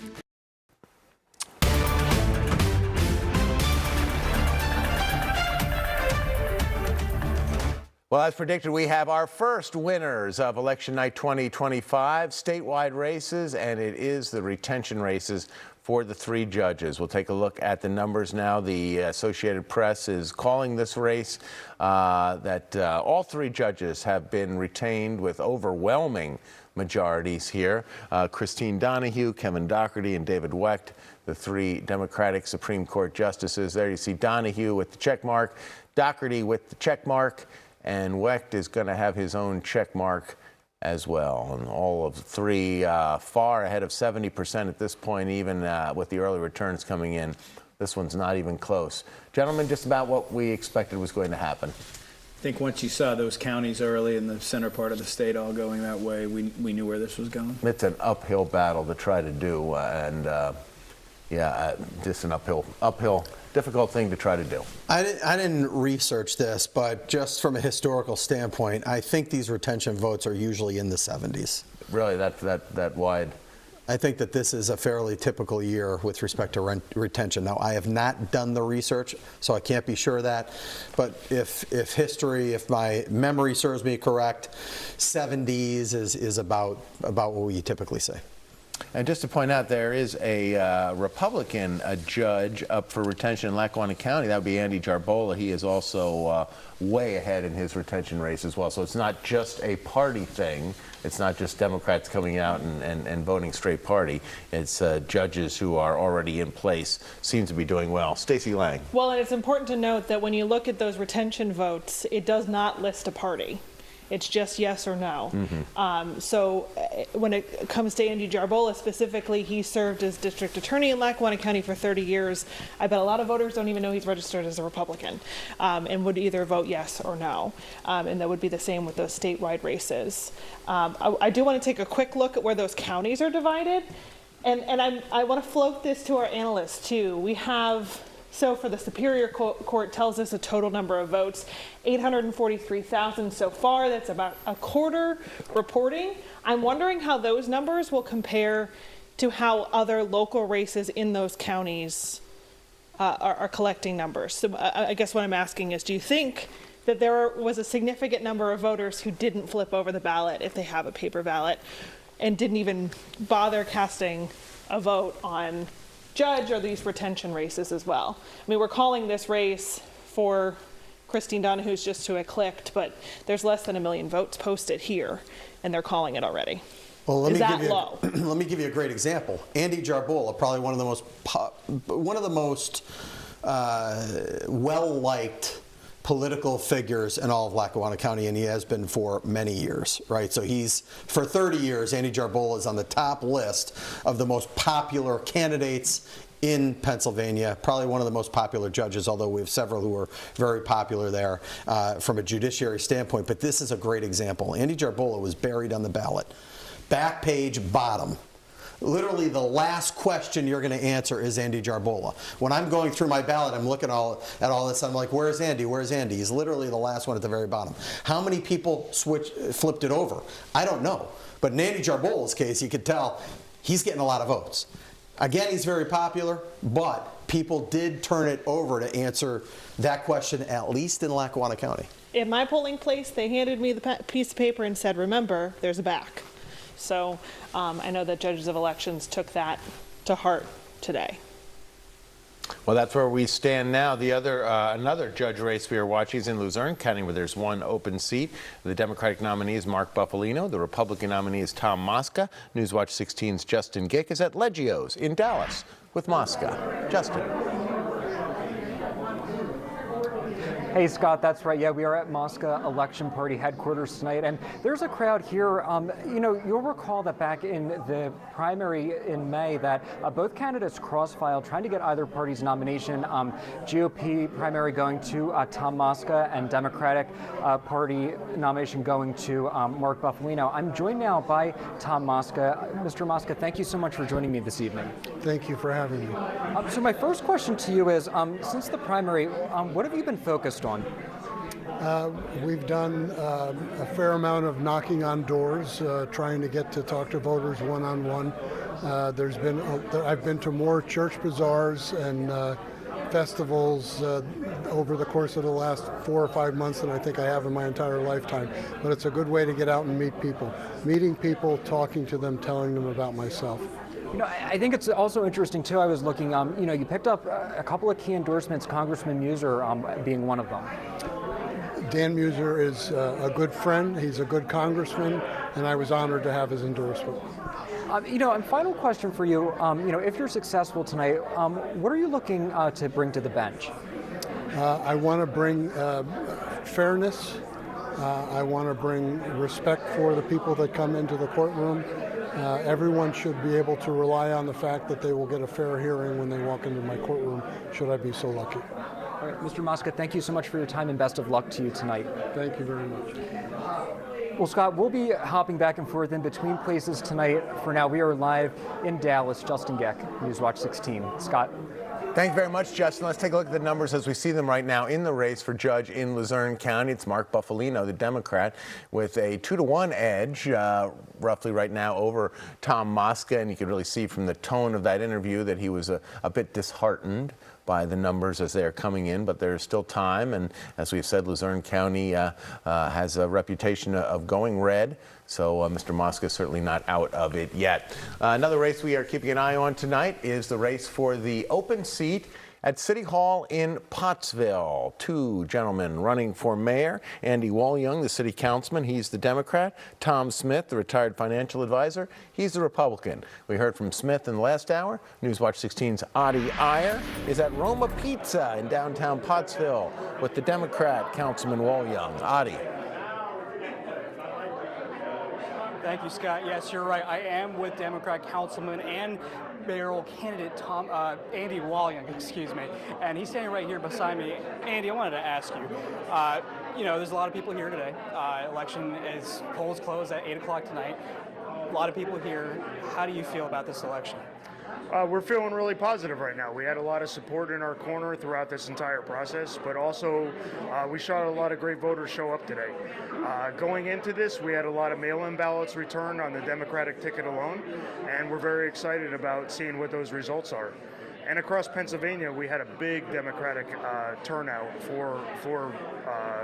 Well, as predicted, we have our first winners of Election Night 2025, statewide races, and it is the retention races for the 3 judges. We'll take a look at the numbers now. The Associated Press is calling this race that all 3 judges have been retained with overwhelming majorities here. Christine Donahue, Kevin Dougherty, and David Wecht, the 3 Democratic Supreme Court justices. There you see Donahue with the check mark, Dougherty with the check mark, and Wecht is going to have his own check mark as well. And all of three far ahead of 70% at this point, even with the early returns coming in. This one's not even close. Gentlemen, just about what we expected was going to happen. I think once you saw those counties early in the center part of the state all going that way, we knew where this was going. It's an uphill battle to try to do, just an uphill, difficult thing to try to do. I didn't research this, but just from a historical standpoint, I think these retention votes are usually in the 70s. Really, that wide? I think that this is a fairly typical year with respect to retention. Now, I have not done the research, so I can't be sure of that. But if my memory serves me correct, 70s is about what we typically say. And just to point out, there is a Republican judge up for retention in Lackawanna County. That would be Andy Jarbola. He is also way ahead in his retention race as well. So it's not just a party thing. It's not just Democrats coming out and voting straight party. It's judges who are already in place seem to be doing well. Stacey Lang. Well, and it's important to note that when you look at those retention votes, it does not list a party. It's just yes or no. Mm-hmm. So when it comes to Andy Jarbola specifically, he served as district attorney in Lackawanna County for 30 years. I bet a lot of voters don't even know he's registered as a Republican and would either vote yes or no. And that would be the same with those statewide races. I do want to take a quick look at where those counties are divided. And I want to float this to our analysts too. We have... So for the Superior Court tells us a total number of votes, 843,000 so far. That's about a quarter reporting. I'm wondering how those numbers will compare to how other local races in those counties are collecting numbers. So I guess what I'm asking is, do you think that there was a significant number of voters who didn't flip over the ballot if they have a paper ballot and didn't even bother casting a vote on judge or these retention races as well? I mean, we're calling this race for Christine Donahue's just who I clicked, but there's less than 1 million votes posted here, and they're calling it already. Well, let me give you a great example. Andy Jarbola, probably one of the most well-liked political figures in all of Lackawanna County, and he has been for many years, right? So for 30 years, Andy Jarbola is on the top list of the most popular candidates in Pennsylvania, probably one of the most popular judges, although we have several who are very popular there from a judiciary standpoint. But this is a great example. Andy Jarbola was buried on the ballot. Back page, bottom. Literally the last question you're going to answer is Andy Jarbola. When I'm going through my ballot, I'm looking at all this, I'm like, where's Andy? Where's Andy? He's literally the last one at the very bottom. How many people flipped it over? I don't know. But in Andy Jarbola's case, you could tell he's getting a lot of votes. Again, he's very popular, but people did turn it over to answer that question, at least in Lackawanna County. In my polling place, they handed me the piece of paper and said, remember, there's a back. So I know that judges of elections took that to heart today. Well, that's where we stand now. The another judge race we are watching is in Luzerne County, where there's one open seat. The Democratic nominee is Mark Buffalino. The Republican nominee is Tom Mosca. Newswatch 16's Justin Gick is at Leggio's in Dallas with Mosca. Justin. Hey, Scott, that's right. Yeah, we are at Mosca Election Party headquarters tonight, and there's a crowd here. You'll recall that back in the primary in May that both candidates cross-filed trying to get either party's nomination. GOP primary going to Tom Mosca and Democratic Party nomination going to Mark Buffalino. I'm joined now by Tom Mosca. Mr. Mosca, thank you so much for joining me this evening. Thank you for having me. So my first question to you is, since the primary, what have you been focused on? We've done a fair amount of knocking on doors, trying to get to talk to voters one-on-one. I've been to more church bazaars and festivals over the course of the last 4 or 5 months than I think I have in my entire lifetime. But it's a good way to get out and meet people. Meeting people, talking to them, telling them about myself. I think it's also interesting, too. I was looking, you picked up a couple of key endorsements, Congressman Muser being one of them. Dan Muser is a good friend. He's a good congressman, and I was honored to have his endorsement. And final question for you, if you're successful tonight, what are you looking to bring to the bench? I want to bring fairness I want to bring respect for the people that come into the courtroom. Everyone should be able to rely on the fact that they will get a fair hearing when they walk into my courtroom, should I be so lucky. All right, Mr. Mosca, thank you so much for your time and best of luck to you tonight. Thank you very much. Well, Scott, we'll be hopping back and forth in between places tonight. For now, we are live in Dallas. Justin Geck, Newswatch 16. Scott. Thank you very much, Justin. Let's take a look at the numbers as we see them right now in the race for judge in Luzerne County. It's Mark Buffalino, the Democrat, with a 2-to-1 edge, roughly right now over Tom Mosca. And you can really see from the tone of that interview that he was a bit disheartened by the numbers as they are coming in, but there's still time. And as we've said, Luzerne County has a reputation of going red. So Mr. Mosca is certainly not out of it yet. Another race we are keeping an eye on tonight is the race for the open seat at City Hall in Pottsville. Two gentlemen running for mayor. Andy Walyoung, the city councilman, he's the Democrat. Tom Smith, the retired financial advisor, he's the Republican. We heard from Smith in the last hour. Newswatch 16's Adi Iyer is at Roma Pizza in downtown Pottsville with the Democrat, Councilman Walyoung. Adi. Thank you, Scott. Yes, you're right. I am with Democrat Councilman and mayoral candidate Andy Walyoung, excuse me. And he's standing right here beside me. Andy, I wanted to ask you, there's a lot of people here today. Polls close at 8 o'clock tonight. A lot of people here. How do you feel about this election? We're feeling really positive right now. We had a lot of support in our corner throughout this entire process, but also we saw a lot of great voters show up today. Going into this, we had a lot of mail-in ballots returned on the Democratic ticket alone, and we're very excited about seeing what those results are. And across Pennsylvania, we had a big Democratic turnout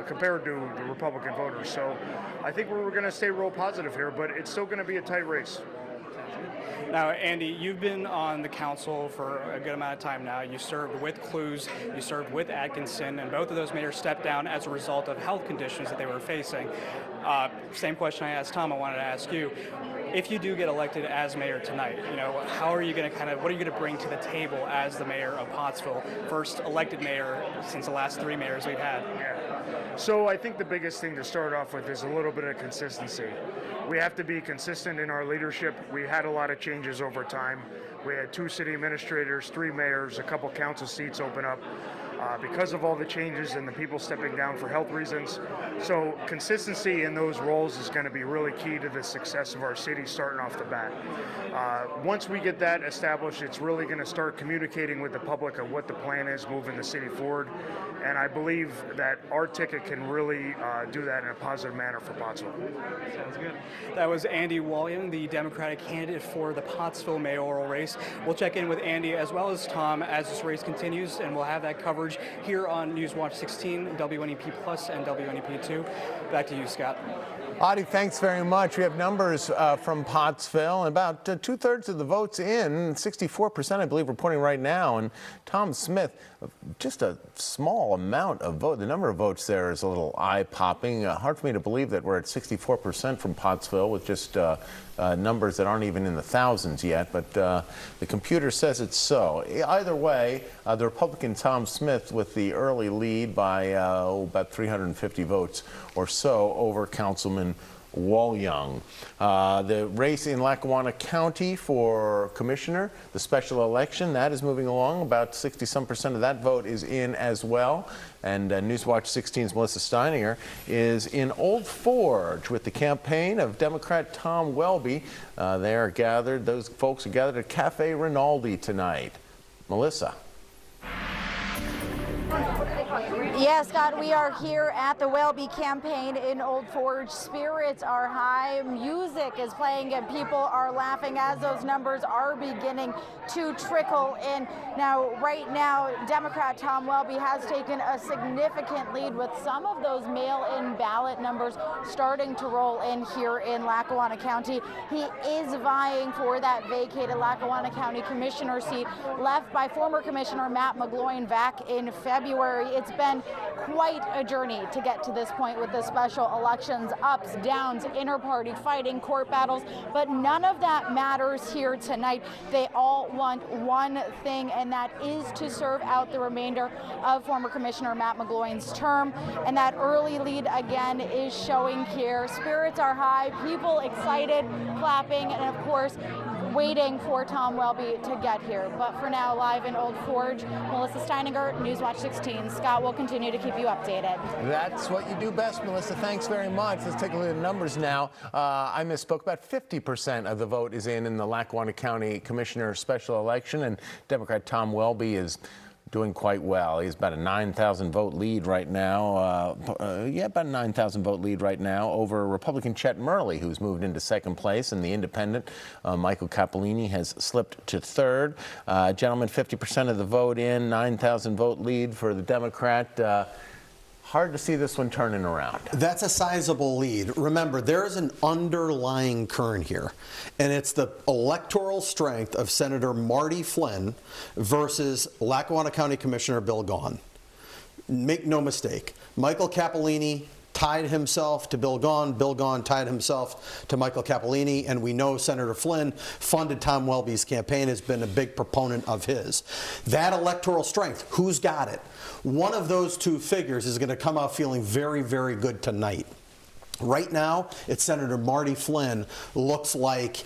compared to the Republican voters. So I think we're going to stay real positive here, but it's still going to be a tight race. Now, Andy, you've been on the council for a good amount of time now. You served with Clues, you served with Atkinson, and both of those mayors stepped down as a result of health conditions that they were facing. Same question I asked Tom, I wanted to ask you. If you do get elected as mayor tonight, how are you going to what are you going to bring to the table as the mayor of Pottsville, first elected mayor since the last 3 mayors we've had? Yeah. So I think the biggest thing to start off with is a little bit of consistency. We have to be consistent in our leadership. We had a lot of changes over time. We had 2 city administrators, 3 mayors, a couple council seats open up because of all the changes and the people stepping down for health reasons. So consistency in those roles is going to be really key to the success of our city starting off the bat. Once we get that established, it's really going to start communicating with the public of what the plan is moving the city forward. And I believe that our ticket can really do that in a positive manner for Pottsville. Sounds good. That was Andy Walyoung, the Democratic candidate for the Pottsville mayoral race. We'll check in with Andy as well as Tom as this race continues, and we'll have that coverage here on Newswatch 16, WNEP Plus, and WNEP2. Back to you, Scott. Adi, thanks very much. We have numbers from Pottsville, and about 2/3 of the votes in, 64% I believe reporting right now, and Tom Smith, just a small amount of vote. The number of votes there is a little eye-popping. Hard for me to believe that we're at 64% from Pottsville with just numbers that aren't even in the thousands yet, but the computer says it's so. Either way, the Republican Tom Smith with the early lead by about 350 votes or so over Councilman Walyoung. The race in Lackawanna County for commissioner, the special election, that is moving along. About 60-some% of that vote is in as well. And Newswatch 16's Melissa Steininger is in Old Forge with the campaign of Democrat Tom Welby. Those folks are gathered at Cafe Rinaldi tonight. Melissa. Yeah, Scott, we are here at the Welby campaign in Old Forge. Spirits are high, music is playing, and people are laughing as those numbers are beginning to trickle in. Now, right now, Democrat Tom Welby has taken a significant lead with some of those mail-in ballot numbers starting to roll in here in Lackawanna County. He is vying for that vacated Lackawanna County Commissioner seat left by former Commissioner Matt McGloin back in February. It's been quite a journey to get to this point with the special elections, ups, downs, inter-party fighting, court battles, but none of that matters here tonight. They all want one thing, and that is to serve out the remainder of former Commissioner Matt McGloin's term, and that early lead again is showing here. Spirits are high, people excited, clapping, and of course, waiting for Tom Welby to get here. But for now, live in Old Forge, Melissa Steininger, Newswatch 16. Scott will continue to keep you updated. That's what you do best, Melissa. Thanks very much. Let's take a look at the numbers now. I misspoke. About 50% of the vote is in the Lackawanna County Commissioner special election, and Democrat Tom Welby is doing quite well. He's about a 9,000 vote lead right now. About a 9,000 vote lead right now over Republican Chet Murley, who's moved into second place, and the independent Michael Cappellini has slipped to third. Gentlemen, 50% of the vote in, 9,000 vote lead for the Democrat. Hard to see this one turning around. That's a sizable lead. Remember, there is an underlying current here, and it's the electoral strength of Senator Marty Flynn versus Lackawanna County Commissioner Bill Gaughan. Make no mistake, Michael Cappellini tied himself to Bill Gaughan. Bill Gaughan tied himself to Michael Cappellini, and we know Senator Flynn funded Tom Welby's campaign, has been a big proponent of his. That electoral strength, who's got it? One of those two figures is going to come out feeling very, very good tonight. Right now, it's Senator Marty Flynn. Looks like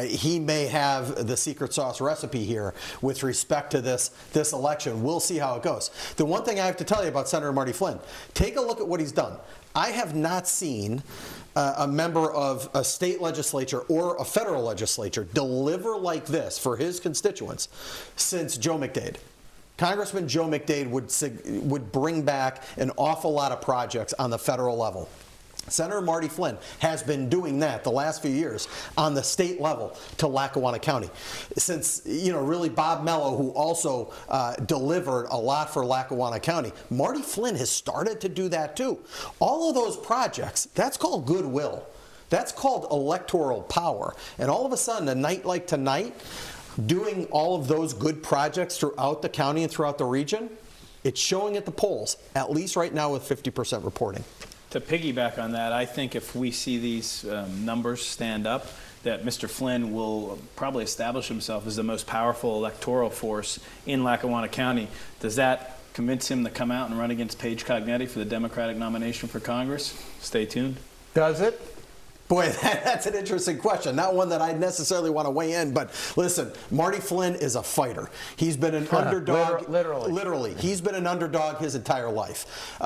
he may have the secret sauce recipe here with respect to this election. We'll see how it goes. The one thing I have to tell you about Senator Marty Flynn, take a look at what he's done. I have not seen a member of a state legislature or a federal legislature deliver like this for his constituents since Joe McDade. Congressman Joe McDade would bring back an awful lot of projects on the federal level. Senator Marty Flynn has been doing that the last few years on the state level to Lackawanna County. Since, really Bob Mello, who also delivered a lot for Lackawanna County, Marty Flynn has started to do that too. All of those projects, that's called goodwill. That's called electoral power. And all of a sudden, a night like tonight, doing all of those good projects throughout the county and throughout the region, it's showing at the polls, at least right now with 50% reporting. To piggyback on that, I think if we see these numbers stand up, that Mr. Flynn will probably establish himself as the most powerful electoral force in Lackawanna County. Does that convince him to come out and run against Paige Cognetti for the Democratic nomination for Congress? Stay tuned. Does it? Boy, that's an interesting question. Not one that I necessarily want to weigh in, but listen, Marty Flynn is a fighter. He's been an underdog. Literally. He's been an underdog his entire life.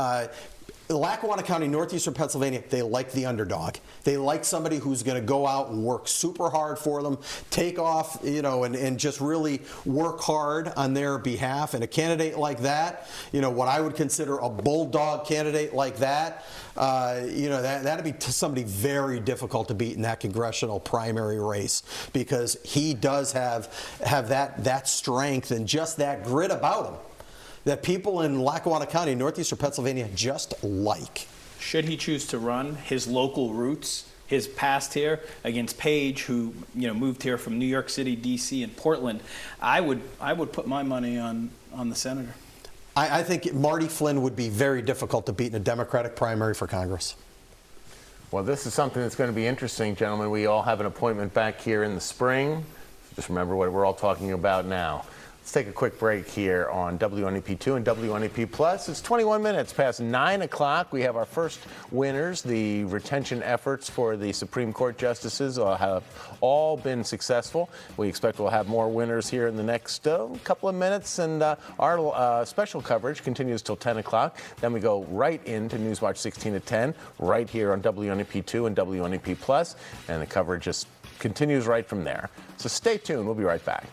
Lackawanna County, northeastern Pennsylvania, they like the underdog. They like somebody who's going to go out and work super hard for them, take off, and just really work hard on their behalf. And a candidate like that, what I would consider a bulldog candidate like that, that'd be somebody very difficult to beat in that congressional primary race, because he does have that strength and just that grit about him that people in Lackawanna County, northeastern Pennsylvania, just like. Should he choose to run his local roots, his past here, against Paige, who moved here from New York City, D.C., and Portland, I would put my money on the senator. I think Marty Flynn would be very difficult to beat in a Democratic primary for Congress. Well, this is something that's going to be interesting, gentlemen. We all have an appointment back here in the spring. Just remember what we're all talking about now. Let's take a quick break here on WNEP2 and WNEP Plus. It's 21 minutes past 9 o'clock. We have our first winners. The retention efforts for the Supreme Court justices have all been successful. We expect we'll have more winners here in the next couple of minutes. And our special coverage continues till 10 o'clock. Then we go right into Newswatch 16 at 10, right here on WNEP2 and WNEP Plus. And the coverage just continues right from there. So stay tuned. We'll be right back.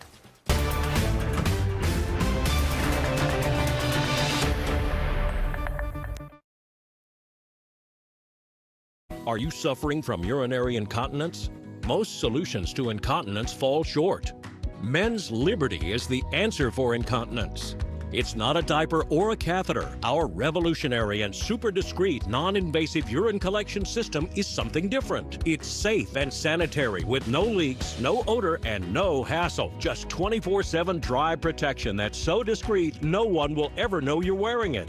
Are you suffering from urinary incontinence? Most solutions to incontinence fall short. Men's Liberty is the answer for incontinence. It's not a diaper or a catheter. Our revolutionary and super discreet non-invasive urine collection system is something different. It's safe and sanitary with no leaks, no odor, and no hassle. Just 24/7 dry protection that's so discreet no one will ever know you're wearing it.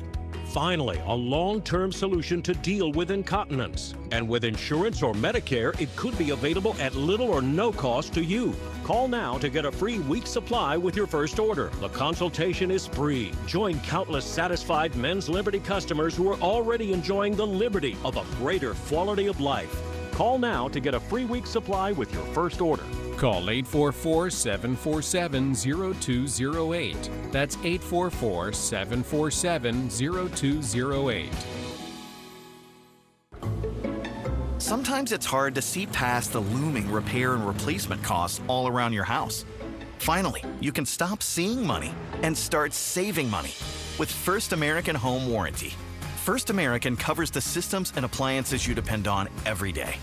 Finally, a long-term solution to deal with incontinence. And with insurance or Medicare, it could be available at little or no cost to you. Call now to get a free week's supply with your first order. The consultation is free. Join countless satisfied Men's Liberty customers who are already enjoying the liberty of a greater quality of life. Call now to get a free week's supply with your first order. Call 844-747-0208. That's 844-747-0208. Sometimes it's hard to see past the looming repair and replacement costs all around your house. Finally, you can stop seeing money and start saving money with First American Home Warranty. First American covers the systems and appliances you depend on every day.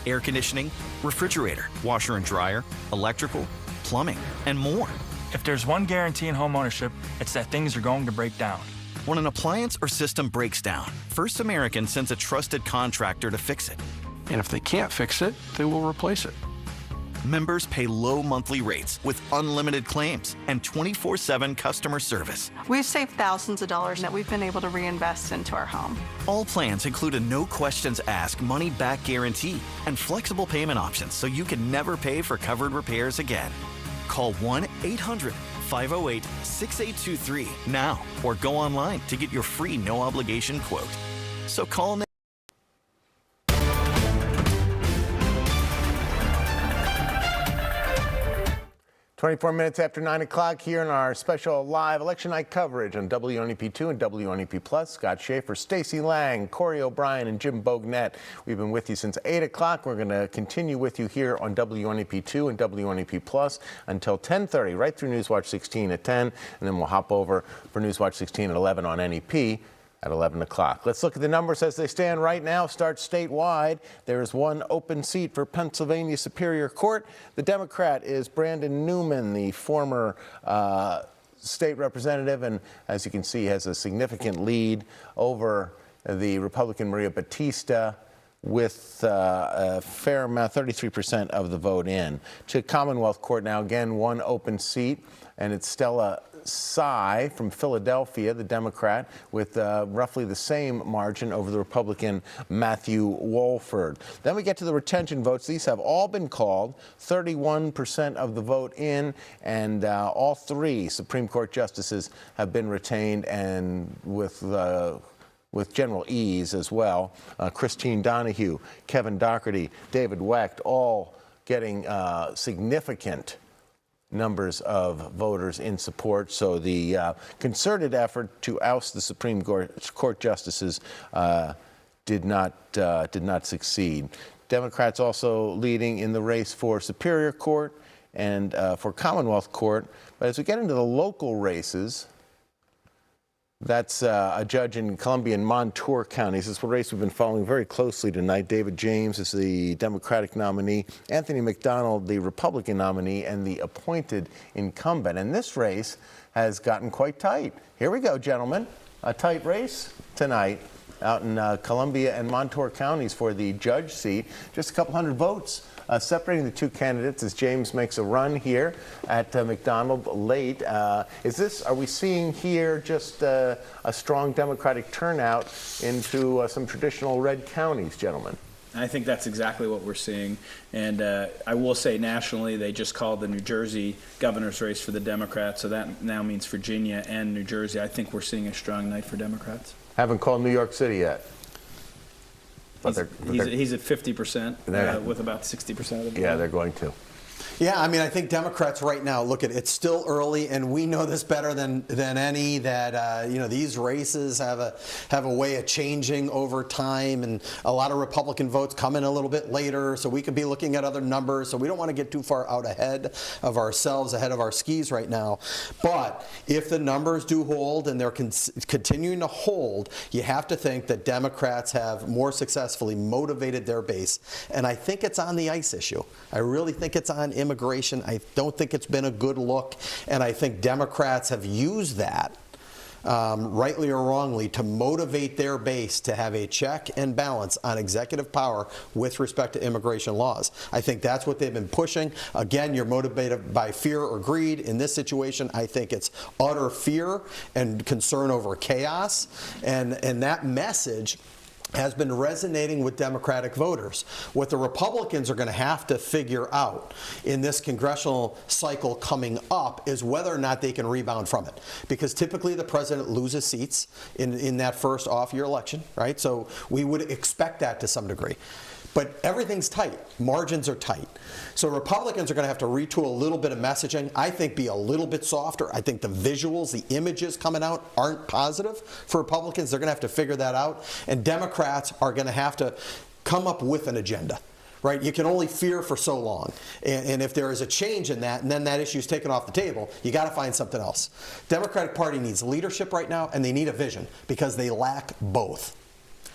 Air conditioning, refrigerator, washer and dryer, electrical, plumbing, and more. If there's one guarantee in home ownership, it's that things are going to break down. When an appliance or system breaks down, First American sends a trusted contractor to fix it. And if they can't fix it, they will replace it. Members pay low monthly rates with unlimited claims and 24/7 customer service. We've saved thousands of dollars that we've been able to reinvest into our home. All plans include a no questions asked money back guarantee and flexible payment options so you can never pay for covered repairs again. Call 1-800-508-6823 now or go online to get your free no obligation quote. So call now. 24 minutes after 9 o'clock here in our special live election night coverage on WNEP2 and WNEP+. Scott Schaefer, Stacey Lang, Corey O'Brien, and Jim Bognett. We've been with you since 8 o'clock. We're going to continue with you here on WNEP2 and WNEP+ until 10:30, right through Newswatch 16 at 10, and then we'll hop over for Newswatch 16 at 11 on NEP. At 11 o'clock. Let's look at the numbers as they stand right now. Start statewide. There is one open seat for Pennsylvania Superior Court. The Democrat is Brandon Newman, the former state representative, and as you can see, has a significant lead over the Republican Maria Batista with a fair amount, 33% of the vote in. To Commonwealth Court now, again, one open seat, and it's Stella Sy from Philadelphia, the Democrat, with roughly the same margin over the Republican Matthew Wolford. Then we get to the retention votes. These have all been called, 31% of the vote in, and all three Supreme Court justices have been retained, and with general ease as well. Christine Donahue, Kevin Doherty, David Wecht, all getting significant numbers of voters in support. So the concerted effort to oust the Supreme Court justices did not succeed. Democrats also leading in the race for Superior Court and for Commonwealth Court. But as we get into the local races, that's a judge in Columbia and Montour counties. This is a race we've been following very closely tonight. David James is the Democratic nominee, Anthony McDonald the Republican nominee, and the appointed incumbent. And this race has gotten quite tight. Here we go, gentlemen. A tight race tonight out in Columbia and Montour counties for the judge seat. Just a couple hundred votes separating the two candidates as James makes a run here at McDonald late. Are we seeing here just a strong Democratic turnout into some traditional red counties, gentlemen? I think that's exactly what we're seeing. And I will say nationally, they just called the New Jersey governor's race for the Democrats, so that now means Virginia and New Jersey. I think we're seeing a strong night for Democrats. Haven't called New York City yet. He's at 50% with about 60% of the vote. Yeah, they're going to. Yeah, I mean, I think Democrats right now, look, it's still early, and we know this better than any, that these races have a way of changing over time, and a lot of Republican votes come in a little bit later, so we could be looking at other numbers, so we don't want to get too far out ahead of ourselves, ahead of our skis right now. But if the numbers do hold, and they're continuing to hold, you have to think that Democrats have more successfully motivated their base, and I think it's on the ICE issue. I really think it's on immigration. I don't think it's been a good look, and I think Democrats have used that rightly or wrongly, to motivate their base to have a check and balance on executive power with respect to immigration laws. I think that's what they've been pushing. Again, you're motivated by fear or greed. In this situation, I think it's utter fear and concern over chaos, and that message has been resonating with Democratic voters. What the Republicans are going to have to figure out in this congressional cycle coming up is whether or not they can rebound from it. Because typically the president loses seats in that first off-year election, right? So we would expect that to some degree. But everything's tight. Margins are tight. So Republicans are going to have to retool a little bit of messaging. I think be a little bit softer. I think the visuals, the images coming out aren't positive for Republicans. They're going to have to figure that out. And Democrats are going to have to come up with an agenda. Right? You can only fear for so long. And if there is a change in that, and then that issue is taken off the table, you got to find something else. Democratic Party needs leadership right now, and they need a vision because they lack both.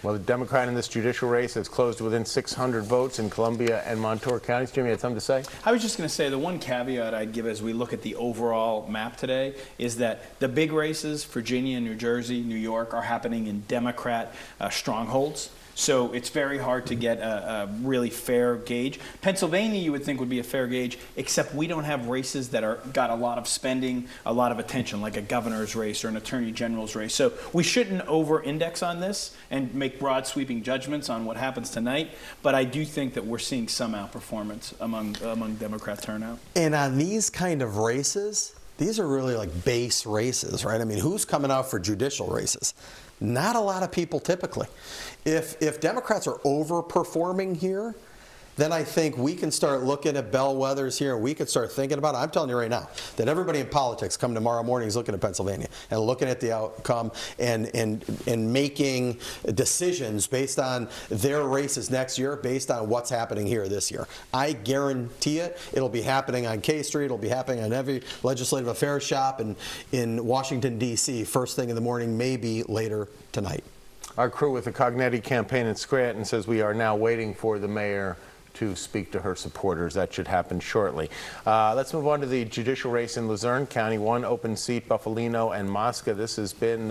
Well, the Democrat in this judicial race has closed within 600 votes in Columbia and Montour counties. Jim, you had something to say? I was just going to say the one caveat I'd give as we look at the overall map today is that the big races, Virginia, New Jersey, New York, are happening in Democrat strongholds. So it's very hard to get a really fair gauge. Pennsylvania, you would think, would be a fair gauge, except we don't have races that are got a lot of spending, a lot of attention, like a governor's race or an attorney general's race. So we shouldn't over-index on this and make broad sweeping judgments on what happens tonight. But I do think that we're seeing some outperformance among Democrat turnout. And on these kind of races, these are really like base races, right? I mean, who's coming out for judicial races? Not a lot of people typically. If Democrats are overperforming here, then I think we can start looking at bellwethers here, and we can start thinking about it. I'm telling you right now that everybody in politics come tomorrow morning is looking at Pennsylvania and looking at the outcome and making decisions based on their races next year, based on what's happening here this year. I guarantee it. It'll be happening on K Street. It'll be happening on every legislative affairs shop in Washington, D.C. first thing in the morning, maybe later tonight. Our crew with the Cognetti campaign in Scranton says we are now waiting for the mayor to speak to her supporters. That should happen shortly. Let's move on to the judicial race in Luzerne County. One open seat, Buffalino and Mosca. This has been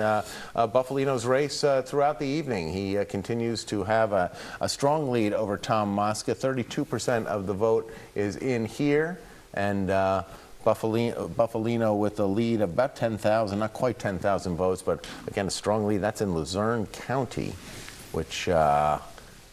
Buffalino's race throughout the evening. He continues to have a strong lead over Tom Mosca. 32% of the vote is in here, and Buffalino with a lead of about 10,000, not quite 10,000 votes, but again, a strong lead. That's in Luzerne County, which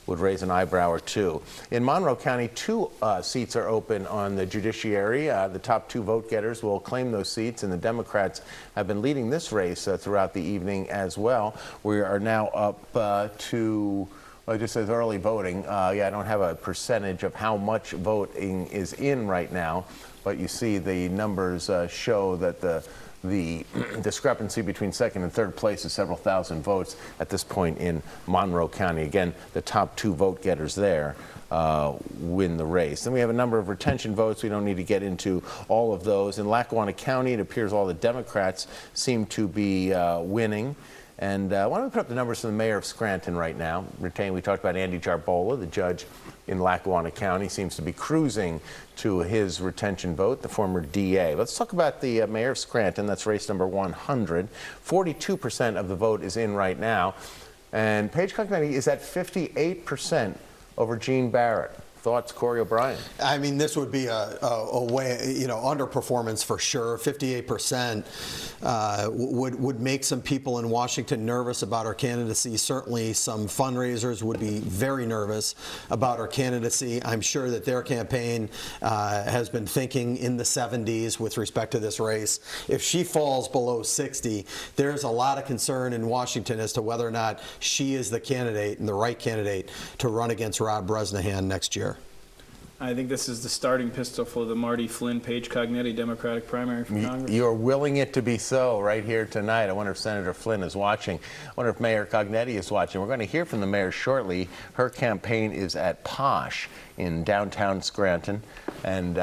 would raise an eyebrow or two. In Monroe County, two seats are open on the judiciary. The top two vote getters will claim those seats, and the Democrats have been leading this race throughout the evening as well. We are now up to, well, it just says early voting. Yeah, I don't have a percentage of how much voting is in right now, but you see the numbers show that the discrepancy between second and third place is several thousand votes at this point in Monroe County. Again, the top two vote getters there win the race. Then we have a number of retention votes. We don't need to get into all of those. In Lackawanna County, it appears all the Democrats seem to be winning. And why don't we put up the numbers from the mayor of Scranton right now? We talked about Andy Jarbola, the judge in Lackawanna County, seems to be cruising to his retention vote, the former DA. Let's talk about the mayor of Scranton. That's race number 100. 42% of the vote is in right now. And Paige Cognetti is at 58% over Gene Barrett. Thoughts, Corey O'Brien? I mean, this would be a way, underperformance for sure. 58% would make some people in Washington nervous about our candidacy. Certainly some fundraisers would be very nervous about our candidacy. I'm sure that their campaign has been thinking in the 70s with respect to this race. If she falls below 60, there's a lot of concern in Washington as to whether or not she is the candidate and the right candidate to run against Rod Bresnahan next year. I think this is the starting pistol for the Marty Flynn, Paige Cognetti Democratic primary for Congress. You're willing it to be so right here tonight. I wonder if Senator Flynn is watching. I wonder if Mayor Cognetti is watching. We're going to hear from the mayor shortly. Her campaign is at Posh in downtown Scranton. And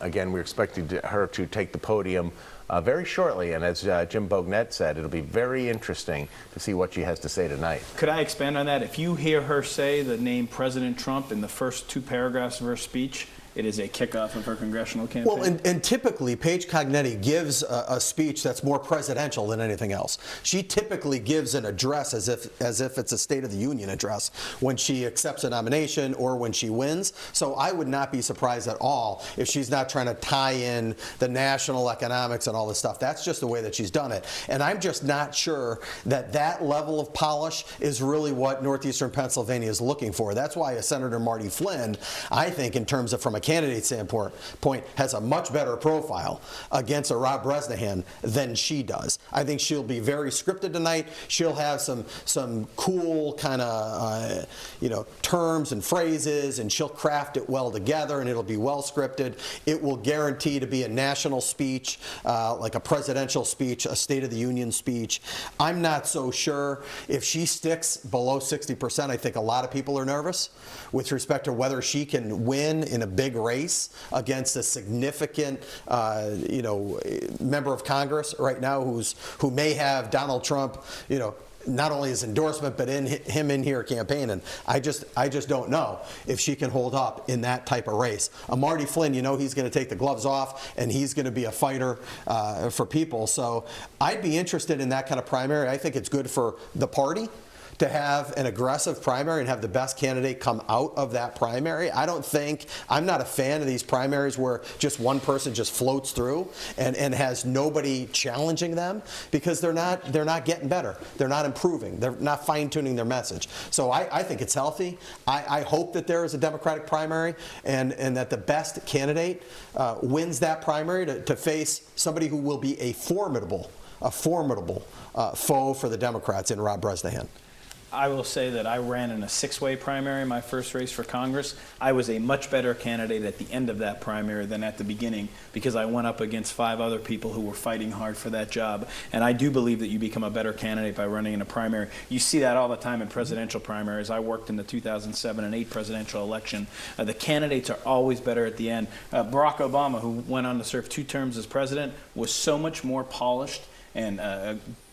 again, we're expecting her to take the podium very shortly, and as Jim Bognett said, it'll be very interesting to see what she has to say tonight. Could I expand on that? If you hear her say the name President Trump in the first two paragraphs of her speech, it is a kickoff of her congressional campaign. Well, and typically, Paige Cognetti gives a speech that's more presidential than anything else. She typically gives an address as if it's a State of the Union address when she accepts a nomination or when she wins. So I would not be surprised at all if she's not trying to tie in the national economics and all this stuff. That's just the way that she's done it. And I'm just not sure that that level of polish is really what northeastern Pennsylvania is looking for. That's why Senator Marty Flynn, I think, in terms of from a candidate standpoint, has a much better profile against a Rob Bresnahan than she does. I think she'll be very scripted tonight. She'll have some cool kind of terms and phrases, and she'll craft it well together, and it'll be well scripted. It will guarantee to be a national speech, like a presidential speech, a State of the Union speech. I'm not so sure if she sticks below 60%. I think a lot of people are nervous with respect to whether she can win in a big race against a significant, member of Congress right now who may have Donald Trump, not only his endorsement, but him in here campaigning. I just don't know if she can hold up in that type of race. Marty Flynn, he's going to take the gloves off, and he's going to be a fighter for people. So I'd be interested in that kind of primary. I think it's good for the party to have an aggressive primary and have the best candidate come out of that primary. I'm not a fan of these primaries where just one person just floats through and has nobody challenging them, because they're not getting better. They're not improving. They're not fine-tuning their message. So I think it's healthy. I hope that there is a Democratic primary and that the best candidate wins that primary to face somebody who will be a formidable foe for the Democrats in Rob Bresnahan. I will say that I ran in a 6-way primary, my first race for Congress. I was a much better candidate at the end of that primary than at the beginning, because I went up against 5 other people who were fighting hard for that job. And I do believe that you become a better candidate by running in a primary. You see that all the time in presidential primaries. I worked in the 2007 and 2008 presidential election. The candidates are always better at the end. Barack Obama, who went on to serve 2 terms as president, was so much more polished and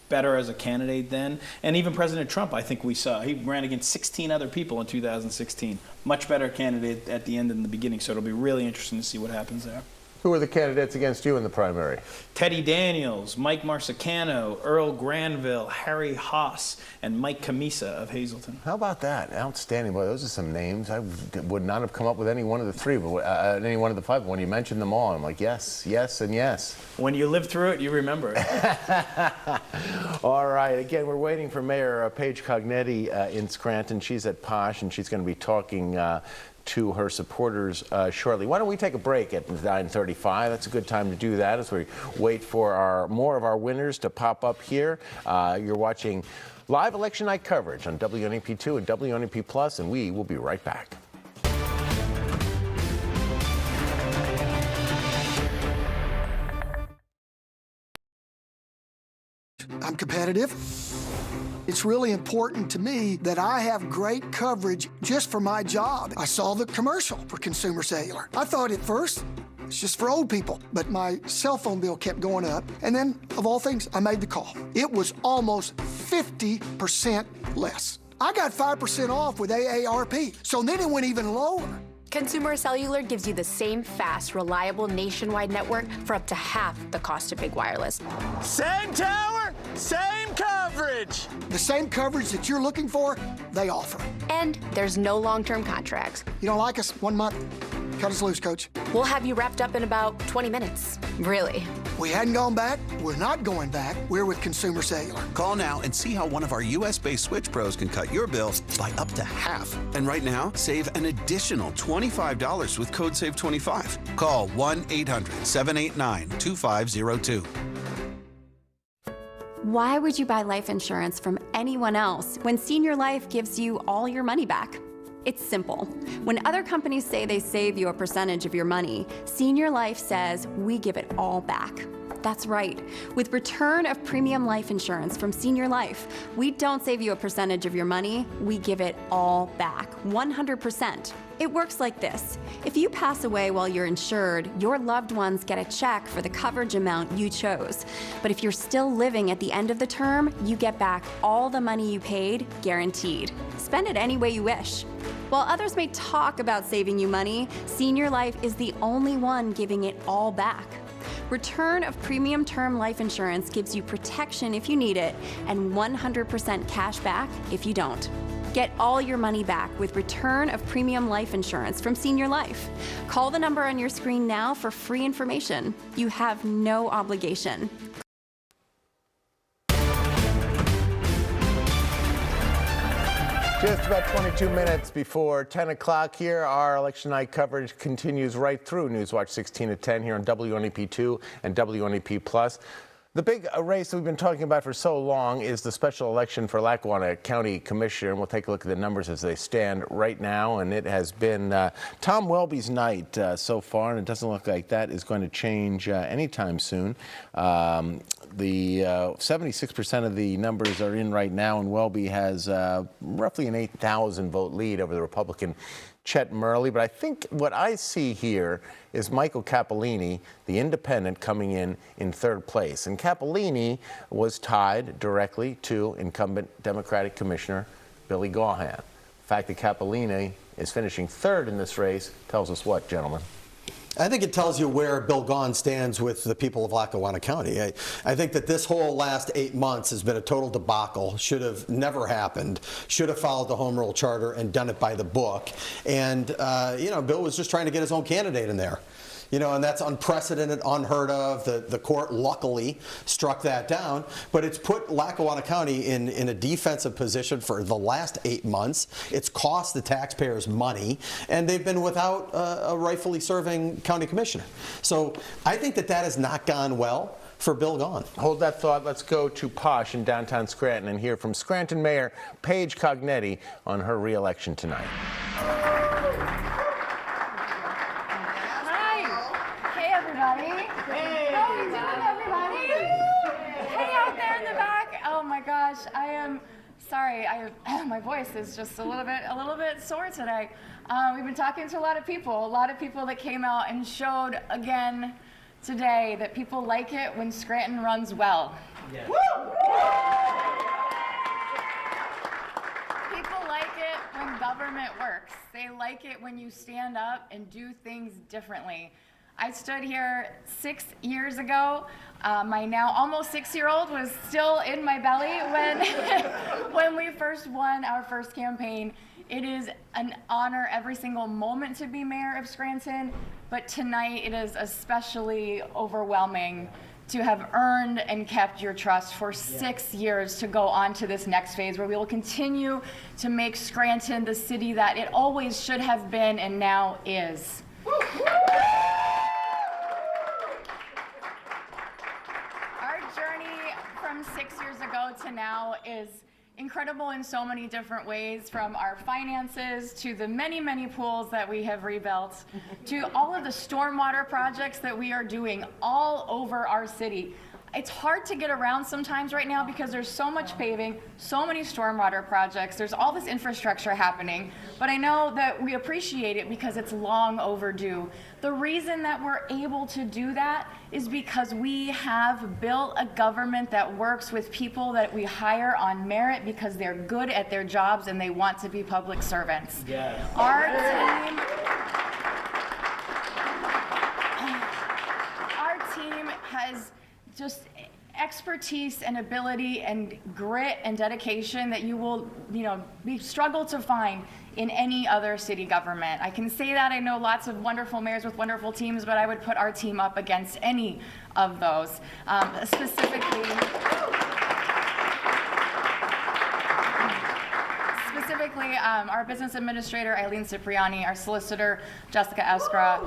better as a candidate then. And even President Trump, I think we saw, he ran against 16 other people in 2016. Much better candidate at the end than the beginning, so it'll be really interesting to see what happens there. Who are the candidates against you in the primary? Teddy Daniels, Mike Marsicano, Earl Granville, Harry Haas, and Mike Camisa of Hazleton. How about that? Outstanding. Boy, those are some names. I would not have come up with any one of the 3, but any one of the 5. But when you mentioned them all, I'm like, yes, yes, and yes. When you live through it, you remember it. All right. Again, we're waiting for Mayor Paige Cognetti in Scranton. She's at Posh, and she's going to be talking to her supporters shortly. Why don't we take a break at 9:35? That's a good time to do that as we wait for more of our winners to pop up here. You're watching live election night coverage on WNEP2 and WNEP Plus, and we will be right back. I'm competitive. It's really important to me that I have great coverage just for my job. I saw the commercial for Consumer Cellular. I thought at first it's just for old people, but my cell phone bill kept going up. And then, of all things, I made the call. It was almost 50% less. I got 5% off with AARP, so then it went even lower. Consumer Cellular gives you the same fast, reliable nationwide network for up to half the cost of big wireless. Same tower, same coverage. The same coverage that you're looking for, they offer. And there's no long-term contracts. You don't like us? 1 month. Cut us loose, Coach. We'll have you wrapped up in about 20 minutes. Really. We hadn't gone back. We're not going back. We're with Consumer Cellular. Call now and see how one of our U.S.-based Switch Pros can cut your bill by up to half. And right now, save an additional $25 with code SAVE25. Call 1-800-789-2502. Why would you buy life insurance from anyone else when Senior Life gives you all your money back? It's simple. When other companies say they save you a percentage of your money, Senior Life says we give it all back. That's right. With return of premium life insurance from Senior Life, we don't save you a percentage of your money, we give it all back, 100%. It works like this. If you pass away while you're insured, your loved ones get a check for the coverage amount you chose. But if you're still living at the end of the term, you get back all the money you paid, guaranteed. Spend it any way you wish. While others may talk about saving you money, Senior Life is the only one giving it all back. Return of premium term life insurance gives you protection if you need it and 100% cash back if you don't. Get all your money back with Return of Premium Life Insurance from Senior Life. Call the number on your screen now for free information. You have no obligation. Just about 22 minutes before 10 o'clock here, our election night coverage continues right through Newswatch 16 at 10 here on WNEP2 and WNEP+. The big race that we've been talking about for so long is the special election for Lackawanna County Commissioner, and we'll take a look at the numbers as they stand right now. And it has been Tom Welby's night so far, and it doesn't look like that is going to change anytime soon. The 76% of the numbers are in right now, and Welby has roughly an 8,000 vote lead over the Republican Chet Murley. But I think what I see here is Michael Cappellini, the independent, coming in third place. And Cappellini was tied directly to incumbent Democratic Commissioner Billy Gaughan. The fact that Cappellini is finishing third in this race tells us what, gentlemen? I think it tells you where Bill Gaughan stands with the people of Lackawanna County. I think that this whole last 8 months has been a total debacle. Should have never happened. Should have followed the home rule charter and done it by the book. And, Bill was just trying to get his own candidate in there. And that's unprecedented, unheard of. The court luckily struck that down, but it's put Lackawanna County in a defensive position for the last 8 months. It's cost the taxpayers money, and they've been without a rightfully serving county commissioner. So I think that has not gone well for Bill Gaughan. Hold that thought. Let's go to Posh in downtown Scranton and hear from Scranton Mayor Paige Cognetti on her re-election tonight. Hey, how you doing, everybody? Hey, out there in the back. Oh my gosh, I am sorry. My voice is just a little bit sore today. We've been talking to a lot of people that came out and showed again today that people like it when Scranton runs well. Yeah. People like it when government works. They like it when you stand up and do things differently. I stood here 6 years ago. My now almost 6-year-old was still in my belly when we first won our first campaign. It is an honor every single moment to be mayor of Scranton, but tonight it is especially overwhelming to have earned and kept your trust for 6 years to go on to this next phase where we will continue to make Scranton the city that it always should have been and now is. From 6 years ago to now is incredible in so many different ways, from our finances to the many, many pools that we have rebuilt, to all of the stormwater projects that we are doing all over our city. It's hard to get around sometimes right now because there's so much paving, so many stormwater projects, there's all this infrastructure happening, but I know that we appreciate it because it's long overdue. The reason that we're able to do that is because we have built a government that works with people that we hire on merit because they're good at their jobs and they want to be public servants. Yes. Our team has just expertise and ability and grit and dedication that you will, struggle to find in any other city government. I can say that. I know lots of wonderful mayors with wonderful teams, but I would put our team up against any of those. Specifically, our business administrator, Eileen Cipriani, our solicitor, Jessica Eskra.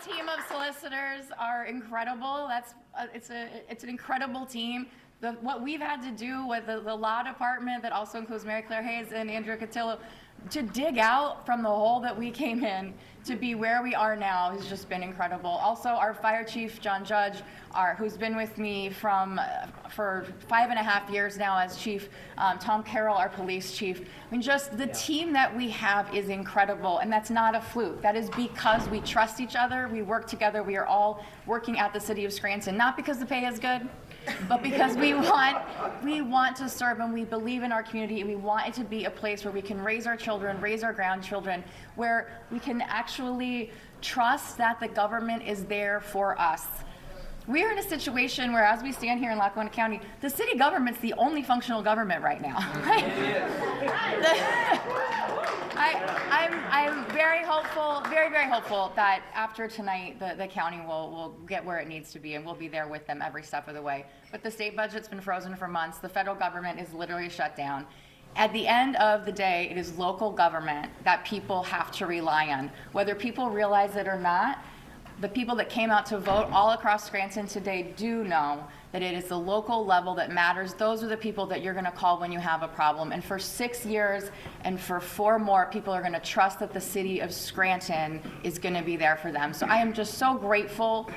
Team of solicitors are incredible. It's an incredible team. What we've had to do with the law department, that also includes Mary Claire Hayes and Andrea Cotillo, to dig out from the hole that we came in to be where we are now has just been incredible. Also, our fire chief, John Judge, who's been with me for 5.5 years now as chief, Tom Carroll, our police chief. I mean, just the team that we have is incredible, and that's not a fluke. That is because we trust each other, we work together, we are all working at the city of Scranton, not because the pay is good, but because we want to serve, and we believe in our community, and we want it to be a place where we can raise our children, raise our grandchildren, where we can actually trust that the government is there for us. We are in a situation where, as we stand here in Lackawanna County, the city government's the only functional government right now. I'm very hopeful, very hopeful that after tonight, the county will get where it needs to be, and we'll be there with them every step of the way. But the state budget's been frozen for months. The federal government is literally shut down. At the end of the day, it is local government that people have to rely on. Whether people realize it or not, the people that came out to vote all across Scranton today do know that it is the local level that matters. Those are the people that you're going to call when you have a problem. And for 6 years and for 4 more, people are going to trust that the city of Scranton is going to be there for them. So I am just so grateful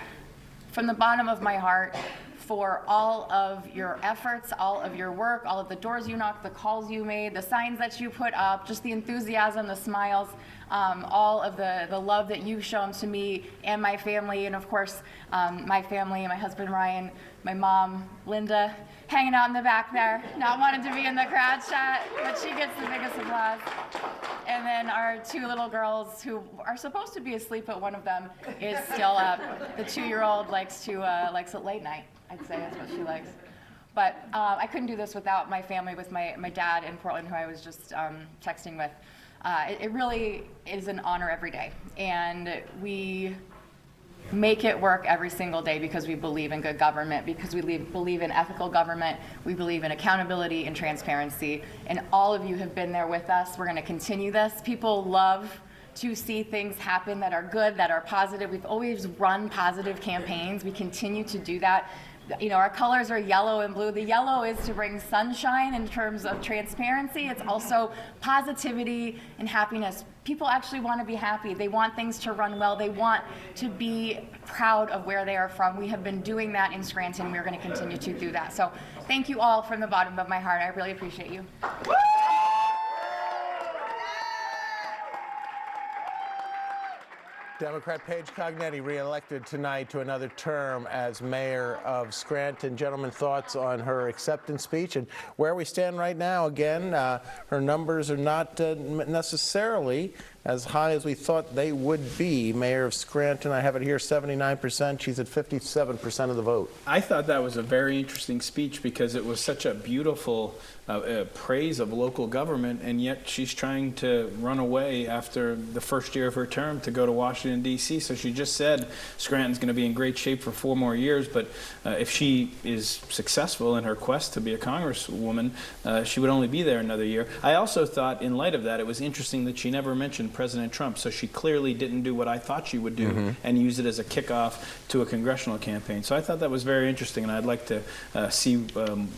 from the bottom of my heart for all of your efforts, all of your work, all of the doors you knocked, the calls you made, the signs that you put up, just the enthusiasm, the smiles, all of the love that you've shown to me and my family, and of course, my family, my husband Ryan, my mom, Linda, hanging out in the back there, not wanting to be in the crowd shot, but she gets the biggest applause. And then our 2 little girls who are supposed to be asleep, but one of them is still up. The 2-year-old likes a late night, I'd say that's what she likes. But I couldn't do this without my family, with my dad in Portland, who I was just texting with. It really is an honor every day, and we make it work every single day because we believe in good government, because we believe in ethical government, we believe in accountability and transparency, and all of you have been there with us. We're going to continue this. People love to see things happen that are good, that are positive. We've always run positive campaigns. We continue to do that. You know, our colors are yellow and blue. The yellow is to bring sunshine in terms of transparency. It's also positivity and happiness. People actually want to be happy. They want things to run well. They want to be proud of where they are from. We have been doing that in Scranton. We're going to continue to do that. So thank you all from the bottom of my heart. I really appreciate you. Democrat Paige Cognetti reelected tonight to another term as mayor of Scranton. Gentlemen, thoughts on her acceptance speech and where we stand right now? Again, her numbers are not necessarily as high as we thought they would be. Mayor of Scranton, I have it here, 79%. She's at 57% of the vote. I thought that was a very interesting speech because it was such a beautiful praise of local government, and yet she's trying to run away after the first year of her term to go to Washington, D.C. So she just said Scranton's going to be in great shape for 4 more years, but if she is successful in her quest to be a congresswoman, she would only be there another year. I also thought, in light of that, it was interesting that she never mentioned President Trump, so she clearly didn't do what I thought she would do and use it as a kickoff to a congressional campaign. So I thought that was very interesting, and I'd like to see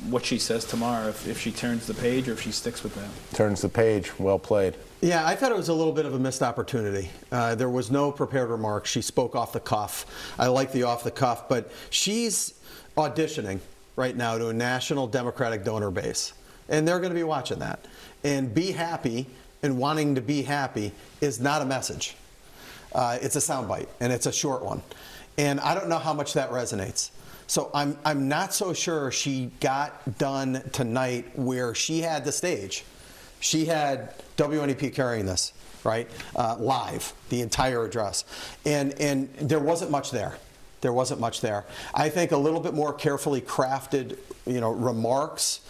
what she says tomorrow, if she turns the page or if she sticks with that. Turns the page. Well played. Yeah, I thought it was a little bit of a missed opportunity. There was no prepared remarks. She spoke off the cuff. I like the off the cuff, but she's auditioning right now to a national Democratic donor base, and they're going to be watching that. And be happy and wanting to be happy is not a message. It's a soundbite, and it's a short one. And I don't know how much that resonates. So I'm not so sure she got done tonight where she had the stage. She had WNEP carrying this, right, live, the entire address. And there wasn't much there. There wasn't much there. I think a little bit more carefully crafted, remarks,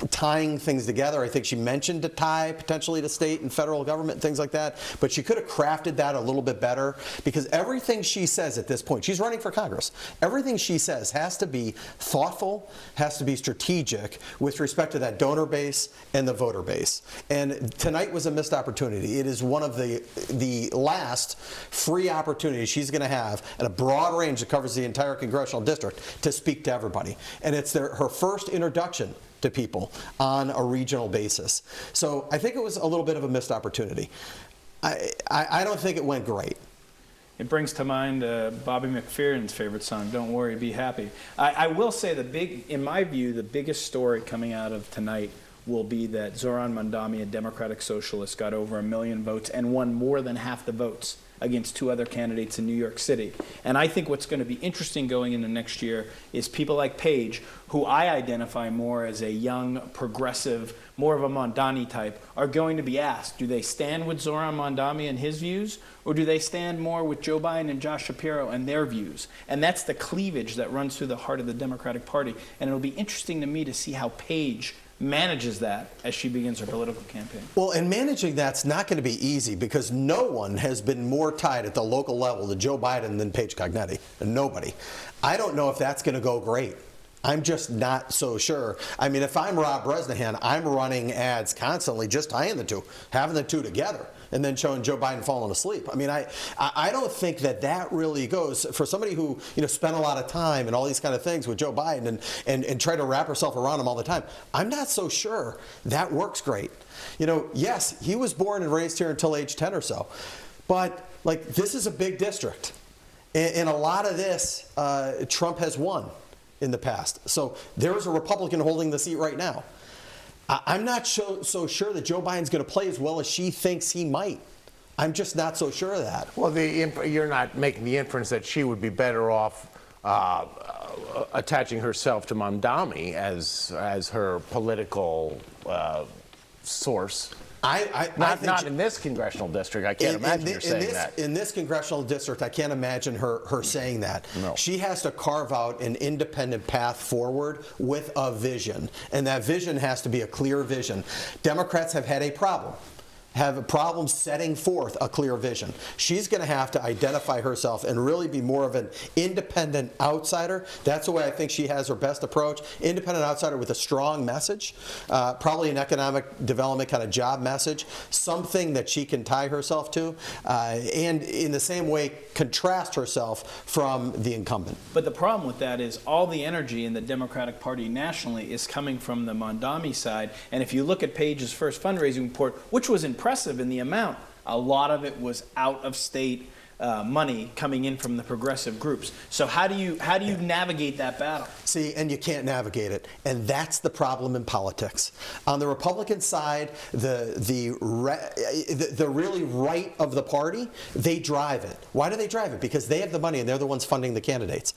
tying things together. I think she mentioned to tie potentially to state and federal government and things like that, but she could have crafted that a little bit better, because everything she says at this point, she's running for Congress, everything she says has to be thoughtful, has to be strategic with respect to that donor base and the voter base. And tonight was a missed opportunity. It is one of the last free opportunities she's going to have at a broad range that covers the entire congressional district to speak to everybody. And it's her first introduction to people on a regional basis. So I think it was a little bit of a missed opportunity. I don't think it went great. It brings to mind Bobby McFerrin's favorite song, "Don't Worry, Be Happy." I will say in my view, the biggest story coming out of tonight will be that Zoran Mandami, a Democratic Socialist, got over 1 million votes and won more than half the votes against 2 other candidates in New York City. And I think what's going to be interesting going into next year is people like Page, who I identify more as a young, progressive, more of a Mondani type, are going to be asked, do they stand with Zoran Mandami and his views, or do they stand more with Joe Biden and Josh Shapiro and their views? And that's the cleavage that runs through the heart of the Democratic Party. And it'll be interesting to me to see how Page manages that as she begins her political campaign. Well, and managing that's not going to be easy because no one has been more tied at the local level to Joe Biden than Paige Cognetti. Nobody. I don't know if that's going to go great. I'm just not so sure. I mean, if I'm Rob Bresnahan, I'm running ads constantly, just tying the two, having the two together, and then showing Joe Biden falling asleep. I mean, I don't think that really goes for somebody who spent a lot of time and all these kind of things with Joe Biden and try to wrap herself around him all the time. I'm not so sure that works great. Yes, he was born and raised here until age 10 or so, but this is a big district, and a lot of this Trump has won in the past. So there is a Republican holding the seat right now. I'm not so sure that Joe Biden's going to play as well as she thinks he might. I'm just not so sure of that. Well, you're not making the inference that she would be better off attaching herself to Mamdani as her political source. Not in this congressional district. I can't imagine her saying that. In this congressional district, I can't imagine her saying that. No. She has to carve out an independent path forward with a vision, and that vision has to be a clear vision. Democrats have had a problem setting forth a clear vision. She's going to have to identify herself and really be more of an independent outsider. That's the way I think she has her best approach. Independent outsider with a strong message, probably an economic development kind of job message, something that she can tie herself to, and in the same way contrast herself from the incumbent. But the problem with that is all the energy in the Democratic Party nationally is coming from the Mondami side. And if you look at Page's first fundraising report, which was impressive in the amount, a lot of it was out of state money coming in from the progressive groups. So how do you navigate that battle? See, and you can't navigate it, and that's the problem in politics. On the Republican side, the really right of the party, they drive it. Why do they drive it? Because they have the money and they're the ones funding the candidates.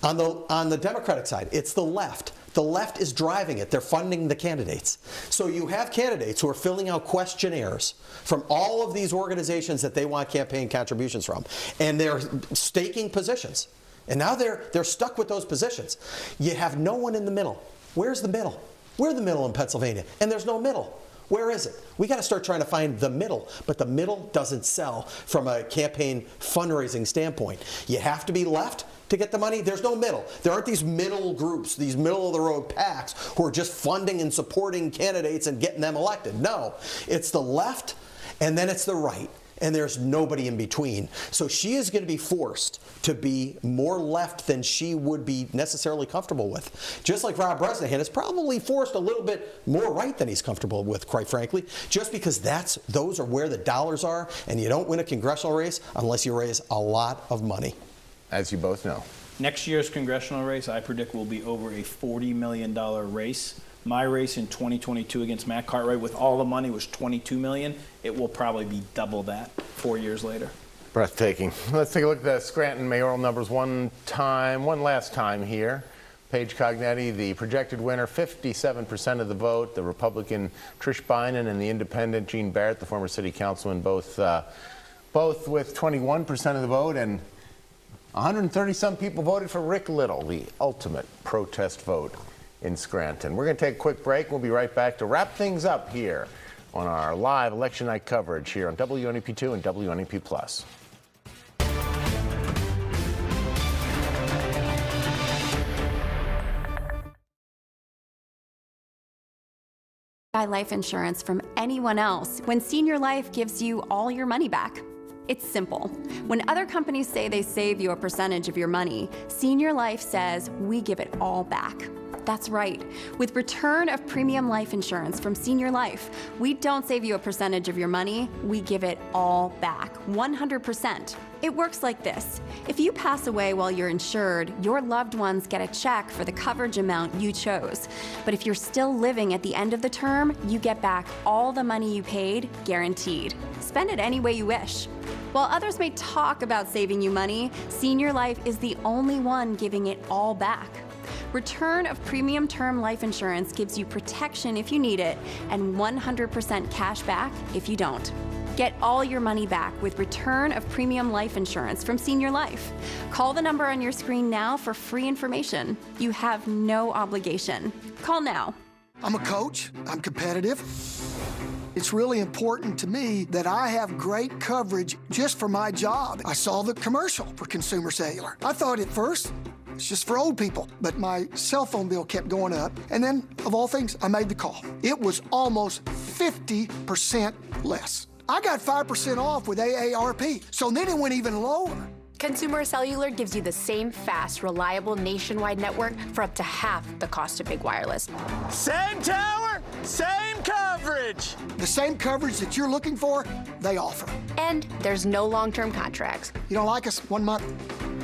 On the Democratic side, it's the left. The left is driving it. They're funding the candidates. So you have candidates who are filling out questionnaires from all of these organizations that they want campaign contributions from, and they're staking positions. And now they're stuck with those positions. You have no one in the middle. Where's the middle? We're the middle in Pennsylvania, and there's no middle. Where is it? We got to start trying to find the middle, but the middle doesn't sell from a campaign fundraising standpoint. You have to be left to get the money. There's no middle. There aren't these middle groups, these middle-of-the-road PACs who are just funding and supporting candidates and getting them elected. No, it's the left, and then it's the right, and there's nobody in between. So she is going to be forced to be more left than she would be necessarily comfortable with. Just like Rob Bresnahan is probably forced a little bit more right than he's comfortable with, quite frankly, just because those are where the dollars are, and you don't win a congressional race unless you raise a lot of money. As you both know. Next year's congressional race, I predict, will be over a $40 million race. My race in 2022 against Matt Cartwright with all the money was $22 million. It will probably be double that 4 years later. Breathtaking. Let's take a look at the Scranton mayoral numbers one last time here. Paige Cognetti, the projected winner, 57% of the vote. The Republican Trish Bynum and the independent Gene Barrett, the former city councilman, both with 21% of the vote, and 130-some people voted for Rick Little, the ultimate protest vote in Scranton. We're going to take a quick break. We'll be right back to wrap things up here on our live election night coverage here on WNEP2 and WNEP+. Buy life insurance from anyone else when Senior Life gives you all your money back. It's simple. When other companies say they save you a percentage of your money, Senior Life says we give it all back. That's right. With Return of Premium Life Insurance from Senior Life, we don't save you a percentage of your money, we give it all back, 100%. It works like this. If you pass away while you're insured, your loved ones get a check for the coverage amount you chose. But if you're still living at the end of the term, you get back all the money you paid, guaranteed. Spend it any way you wish. While others may talk about saving you money, Senior Life is the only one giving it all back. Return of Premium Term Life Insurance gives you protection if you need it and 100% cash back if you don't. Get all your money back with Return of Premium Life Insurance from Senior Life. Call the number on your screen now for free information. You have no obligation. Call now. I'm a coach. I'm competitive. It's really important to me that I have great coverage just for my job. I saw the commercial for Consumer Cellular. I thought at first, it's just for old people, but my cell phone bill kept going up, and then, of all things, I made the call. It was almost 50% less. I got 5% off with AARP, so then it went even lower. Consumer Cellular gives you the same fast, reliable nationwide network for up to half the cost of big wireless. Same tower, same coverage. The same coverage that you're looking for, they offer. And there's no long-term contracts. You don't like us? 1 month.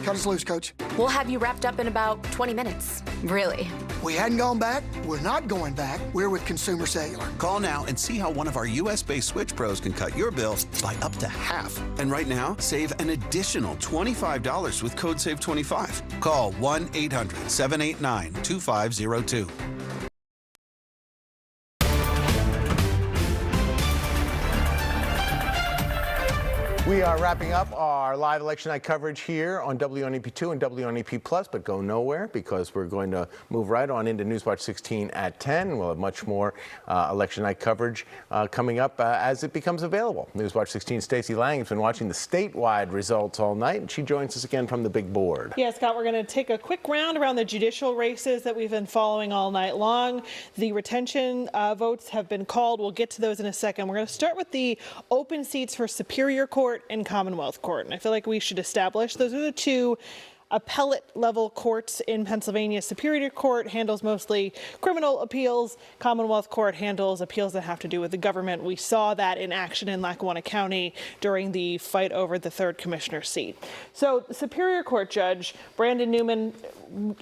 Cut us loose, Coach. We'll have you wrapped up in about 20 minutes. Really. We hadn't gone back. We're not going back. We're with Consumer Cellular. Call now and see how one of our U.S.-based Switch Pros can cut your bill by up to half. And right now, save an additional $25 with code SAVE25. Call 1-800-789-2502. We are wrapping up our live election night coverage here on WNEP2 and WNEP Plus, but go nowhere because we're going to move right on into Newswatch 16 at 10. We'll have much more election night coverage coming up as it becomes available. Newswatch 16 Stacey Lang has been watching the statewide results all night, and she joins us again from the big board. Yeah, Scott, we're going to take a quick round around the judicial races that we've been following all night long. The retention votes have been called. We'll get to those in a second. We're going to start with the open seats for Superior Court and Commonwealth Court. And I feel like we should establish those are the two appellate level courts in Pennsylvania. Superior Court handles mostly criminal appeals. Commonwealth Court handles appeals that have to do with the government. We saw that in action in Lackawanna County during the fight over the 3rd commissioner seat. So Superior Court Judge Brandon Newman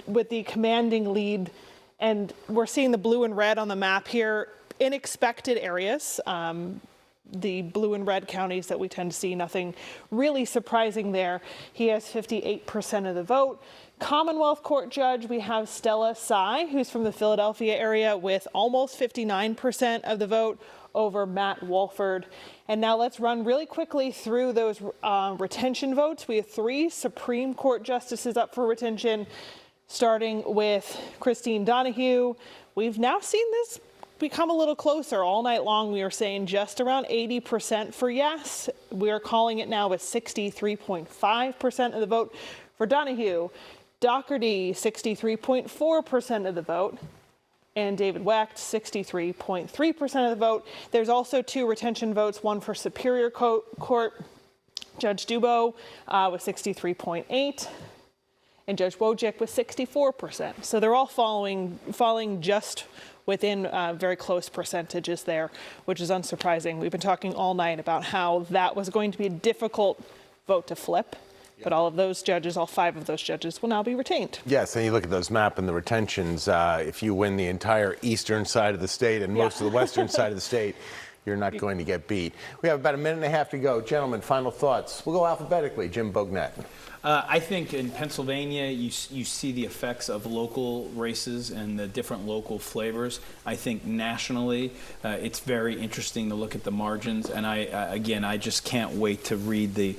with the commanding lead, and we're seeing the blue and red on the map here in expected areas. The blue and red counties that we tend to see, nothing really surprising there. He has 58% of the vote. Commonwealth Court Judge, we have Stella Tsai, who's from the Philadelphia area, with almost 59% of the vote over Matt Walford. And now let's run really quickly through those retention votes. We have 3 Supreme Court justices up for retention, starting with Christine Donahue. We've now seen this become a little closer all night long. We are saying just around 80% for yes. We are calling it now with 63.5% of the vote for Donahue. Doherty, 63.4% of the vote. And David Wecht, 63.3% of the vote. There's also 2 retention votes, one for Superior Court. Judge Dubow with 63.8%. And Judge Wojcik with 64%. So they're all falling just within very close percentages there, which is unsurprising. We've been talking all night about how that was going to be a difficult vote to flip, but all of those judges, all 5 of those judges will now be retained. Yes, and you look at those map and the retentions, if you win the entire eastern side of the state and most of the western side of the state, you're not going to get beat. We have about a minute and a half to go. Gentlemen, final thoughts. We'll go alphabetically. Jim Bognett. I think in Pennsylvania, you see the effects of local races and the different local flavors. I think nationally, it's very interesting to look at the margins. And I just can't wait to read the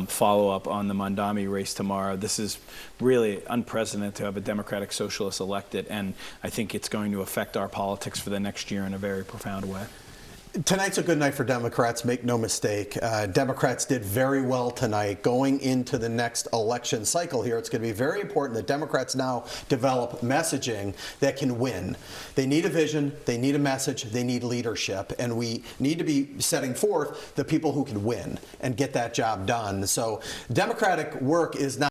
follow-up on the Mondami race tomorrow. This is really unprecedented to have a Democratic Socialist elected, and I think it's going to affect our politics for the next year in a very profound way. Tonight's a good night for Democrats, make no mistake. Democrats did very well tonight. Going into the next election cycle here, it's going to be very important that Democrats now develop messaging that can win. They need a vision, they need a message, they need leadership, and we need to be setting forth the people who can win and get that job done. So Democratic work is not